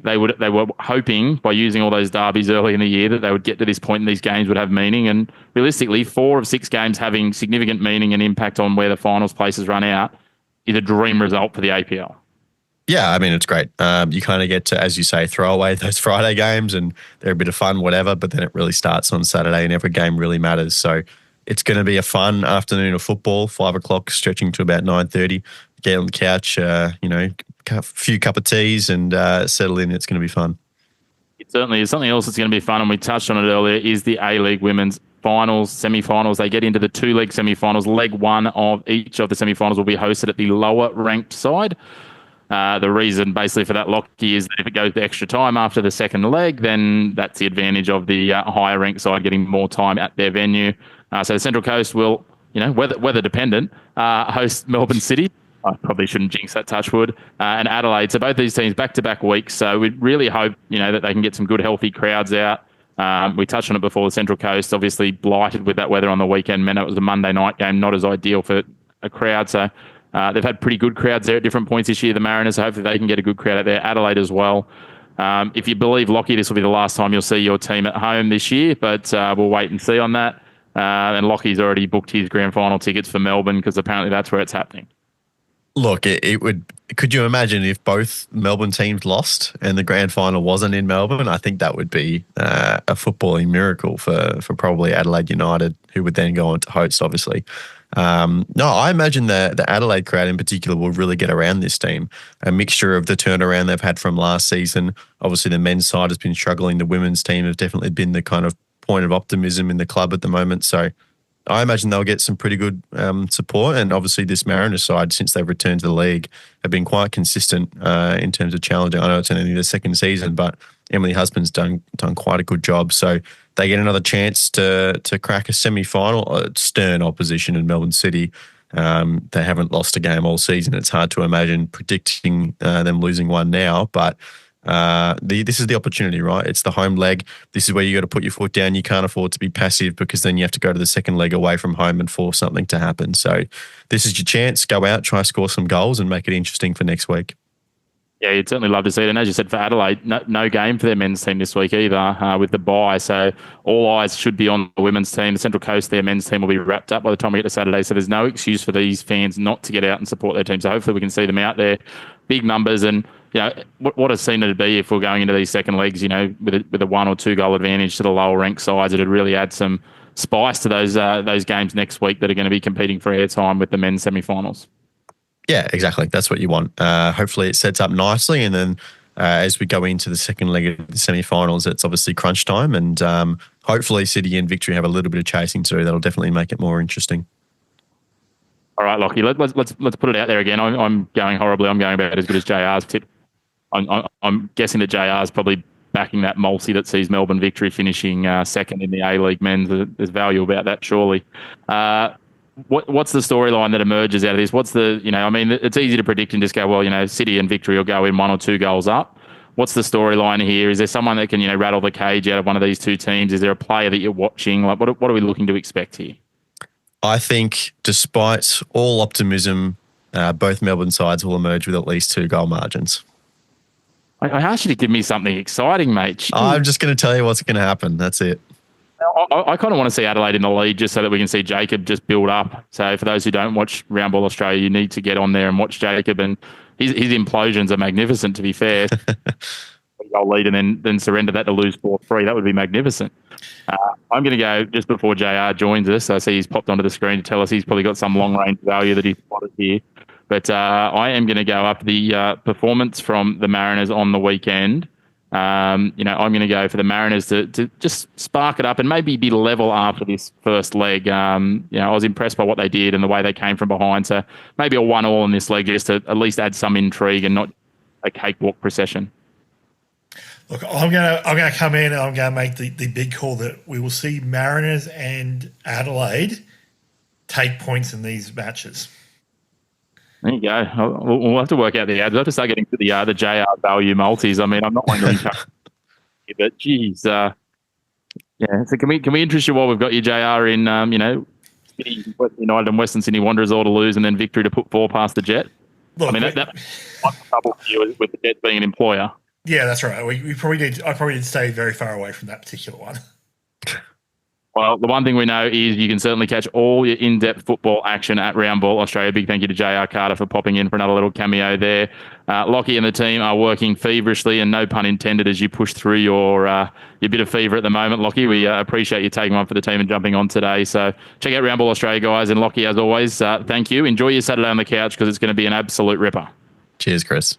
They were hoping by using all those derbies early in the year that they would get to this point and these games would have meaning. And realistically, 4 of 6 games having significant meaning and impact on where the finals places run out is a dream result for the APL. Yeah, I mean, it's great. You kind of get to, as you say, throw away those Friday games and they're a bit of fun, whatever, but then it really starts on Saturday and every game really matters. So it's going to be a fun afternoon of football, 5 o'clock, stretching to about 9:30. Get on the couch, a few cup of teas and settle in. It's going to be fun. It certainly is. Something else that's going to be fun, and we touched on it earlier, is the A-League women's finals, semi-finals. They get into the two-leg semi-finals. Leg one of each of the semi-finals will be hosted at the lower-ranked side. The reason basically for that, Lockie, is that if it goes to extra time after the second leg, then that's the advantage of the higher ranked side getting more time at their venue. So the Central Coast will, weather dependent, host Melbourne City. I probably shouldn't jinx that, touch wood, and Adelaide. So both these teams back-to-back weeks. So we really hope, that they can get some good, healthy crowds out. We touched on it before. The Central Coast obviously blighted with that weather on the weekend. Meant it was a Monday night game, not as ideal for a crowd. So they've had pretty good crowds there at different points this year, the Mariners. So hopefully they can get a good crowd out there. Adelaide as well. If you believe Lockie, this will be the last time you'll see your team at home this year, but we'll wait and see on that. And Lockie's already booked his grand final tickets for Melbourne because apparently that's where it's happening. Look, it would. Could you imagine if both Melbourne teams lost and the grand final wasn't in Melbourne? I think that would be a footballing miracle for probably Adelaide United, who would then go on to host, obviously. No, I imagine the Adelaide crowd in particular will really get around this team. A mixture of the turnaround they've had from last season. Obviously, the men's side has been struggling. The women's team have definitely been the kind of point of optimism in the club at the moment. So I imagine they'll get some pretty good support. And obviously this Mariners side, since they've returned to the league, have been quite consistent in terms of challenging. I know it's only the second season, but Emily Husband's done quite a good job. So they get another chance to crack a semi-final. Stern opposition in Melbourne City. They haven't lost a game all season. It's hard to imagine predicting them losing one now, but this is the opportunity, right? It's the home leg. This is where you got to put your foot down. You can't afford to be passive because then you have to go to the second leg away from home and force something to happen. So this is your chance. Go out, try to score some goals and make it interesting for next week. Yeah, you'd certainly love to see it. And as you said, for Adelaide, no game for their men's team this week either with the bye. So all eyes should be on the women's team. The Central Coast, their men's team will be wrapped up by the time we get to Saturday. So there's no excuse for these fans not to get out and support their team. So hopefully we can see them out there, big numbers. And what a scene it'd be if we're going into these second legs, with a 1 or 2 goal advantage to the lower ranked sides. It'd really add some spice to those games next week that are going to be competing for airtime with the men's semi-finals. Yeah, exactly. That's what you want. Hopefully it sets up nicely. And then as we go into the second leg of the semi-finals, it's obviously crunch time. And hopefully City and Victory have a little bit of chasing to do. That'll definitely make it more interesting. All right, Lockie, let's put it out there again. I'm going horribly. I'm going about as good as JR's tip. I'm guessing that JR's probably backing that multi that sees Melbourne Victory finishing second in the A-League men's. There's value about that, surely. What's the storyline that emerges out of this? What's the, it's easy to predict and just go, well, City and Victory will go in 1 or 2 goals up. What's the storyline here? Is there someone that can, rattle the cage out of one of these two teams? Is there a player that you're watching? Like, what are we looking to expect here? I think despite all optimism, both Melbourne sides will emerge with at least 2 goal margins. I asked you to give me something exciting, mate. Jeez. I'm just going to tell you what's going to happen. That's it. I kind of want to see Adelaide in the lead just so that we can see Jacob just build up. So for those who don't watch Round Ball Australia, you need to get on there and watch Jacob. And his implosions are magnificent, to be fair. Goal lead and then surrender that to lose 4-3. That would be magnificent. I'm going to go just before JR joins us. I see he's popped onto the screen to tell us he's probably got some long-range value that he's spotted here. But I am going to go up the performance from the Mariners on the weekend. I'm going to go for the Mariners to just spark it up and maybe be level after this first leg. I was impressed by what they did and the way they came from behind. So maybe a 1-1 in this leg just to at least add some intrigue and not a cakewalk procession. Look, I'm gonna come in and I'm gonna make the big call that we will see Mariners and Adelaide take points in these matches. There you go. We'll have to work out the odds. We'll have to start getting to the JR value multis. I mean, I'm not one to encourage it, but geez, yeah. So can we interest you while we've got you, JR, in City, Western United and Western Sydney Wanderers all to lose and then Victory to put 4 past the Jet? Look, I mean, that might be trouble for you with the Jet being an employer. Yeah, that's right. I probably need to stay very far away from that particular one. Well, the one thing we know is you can certainly catch all your in-depth football action at Round Ball Australia. Big thank you to JR Carter for popping in for another little cameo there. Lockie and the team are working feverishly, and no pun intended, as you push through your bit of fever at the moment, Lockie. We appreciate you taking one for the team and jumping on today. So check out Round Ball Australia, guys. And Lockie, as always, thank you. Enjoy your Saturday on the couch because it's going to be an absolute ripper. Cheers, Chris.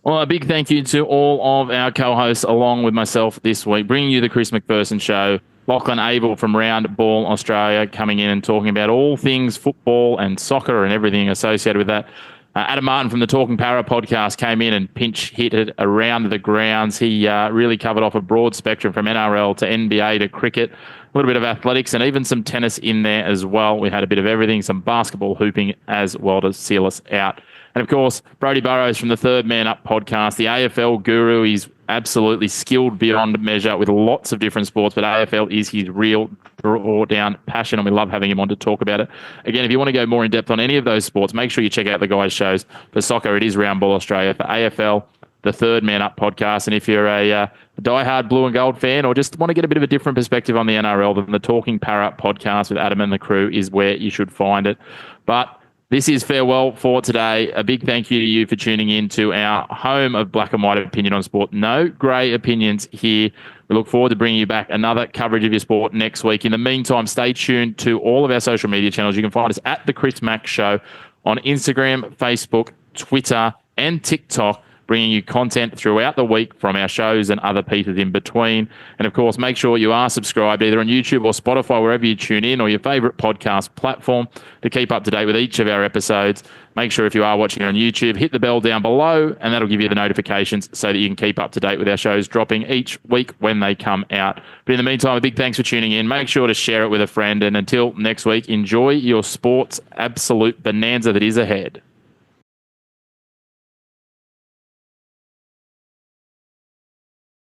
Well, a big thank you to all of our co-hosts along with myself this week, bringing you the Chris Macpherson Show. Lachlan, Avil from Round Ball Australia coming in and talking about all things football and soccer and everything associated with that. Adam Martin from the Talking Para podcast came in and pinch hit it around the grounds. He really covered off a broad spectrum from NRL to NBA to cricket, a little bit of athletics and even some tennis in there as well. We had a bit of everything, some basketball hooping as well to seal us out. And of course, Brody Burrows from the Third Man Up podcast, the AFL guru. He's absolutely skilled beyond measure with lots of different sports, but AFL is his real draw-down passion, and we love having him on to talk about it. Again, if you want to go more in depth on any of those sports, make sure you check out the guys' shows. For soccer, it is Round Ball Australia. For AFL, the Third Man Up podcast. And if you're a diehard blue and gold fan or just want to get a bit of a different perspective on the NRL, then the Talking Para podcast with Adam and the crew is where you should find it. But this is farewell for today. A big thank you to you for tuning in to our home of black and white opinion on sport. No grey opinions here. We look forward to bringing you back another coverage of your sport next week. In the meantime, stay tuned to all of our social media channels. You can find us at The Chris Mack Show on Instagram, Facebook, Twitter, and TikTok, bringing you content throughout the week from our shows and other pieces in between. And of course, make sure you are subscribed either on YouTube or Spotify, wherever you tune in, or your favourite podcast platform to keep up to date with each of our episodes. Make sure if you are watching on YouTube, hit the bell down below, and that'll give you the notifications so that you can keep up to date with our shows dropping each week when they come out. But in the meantime, a big thanks for tuning in. Make sure to share it with a friend. And until next week, enjoy your sports absolute bonanza that is ahead.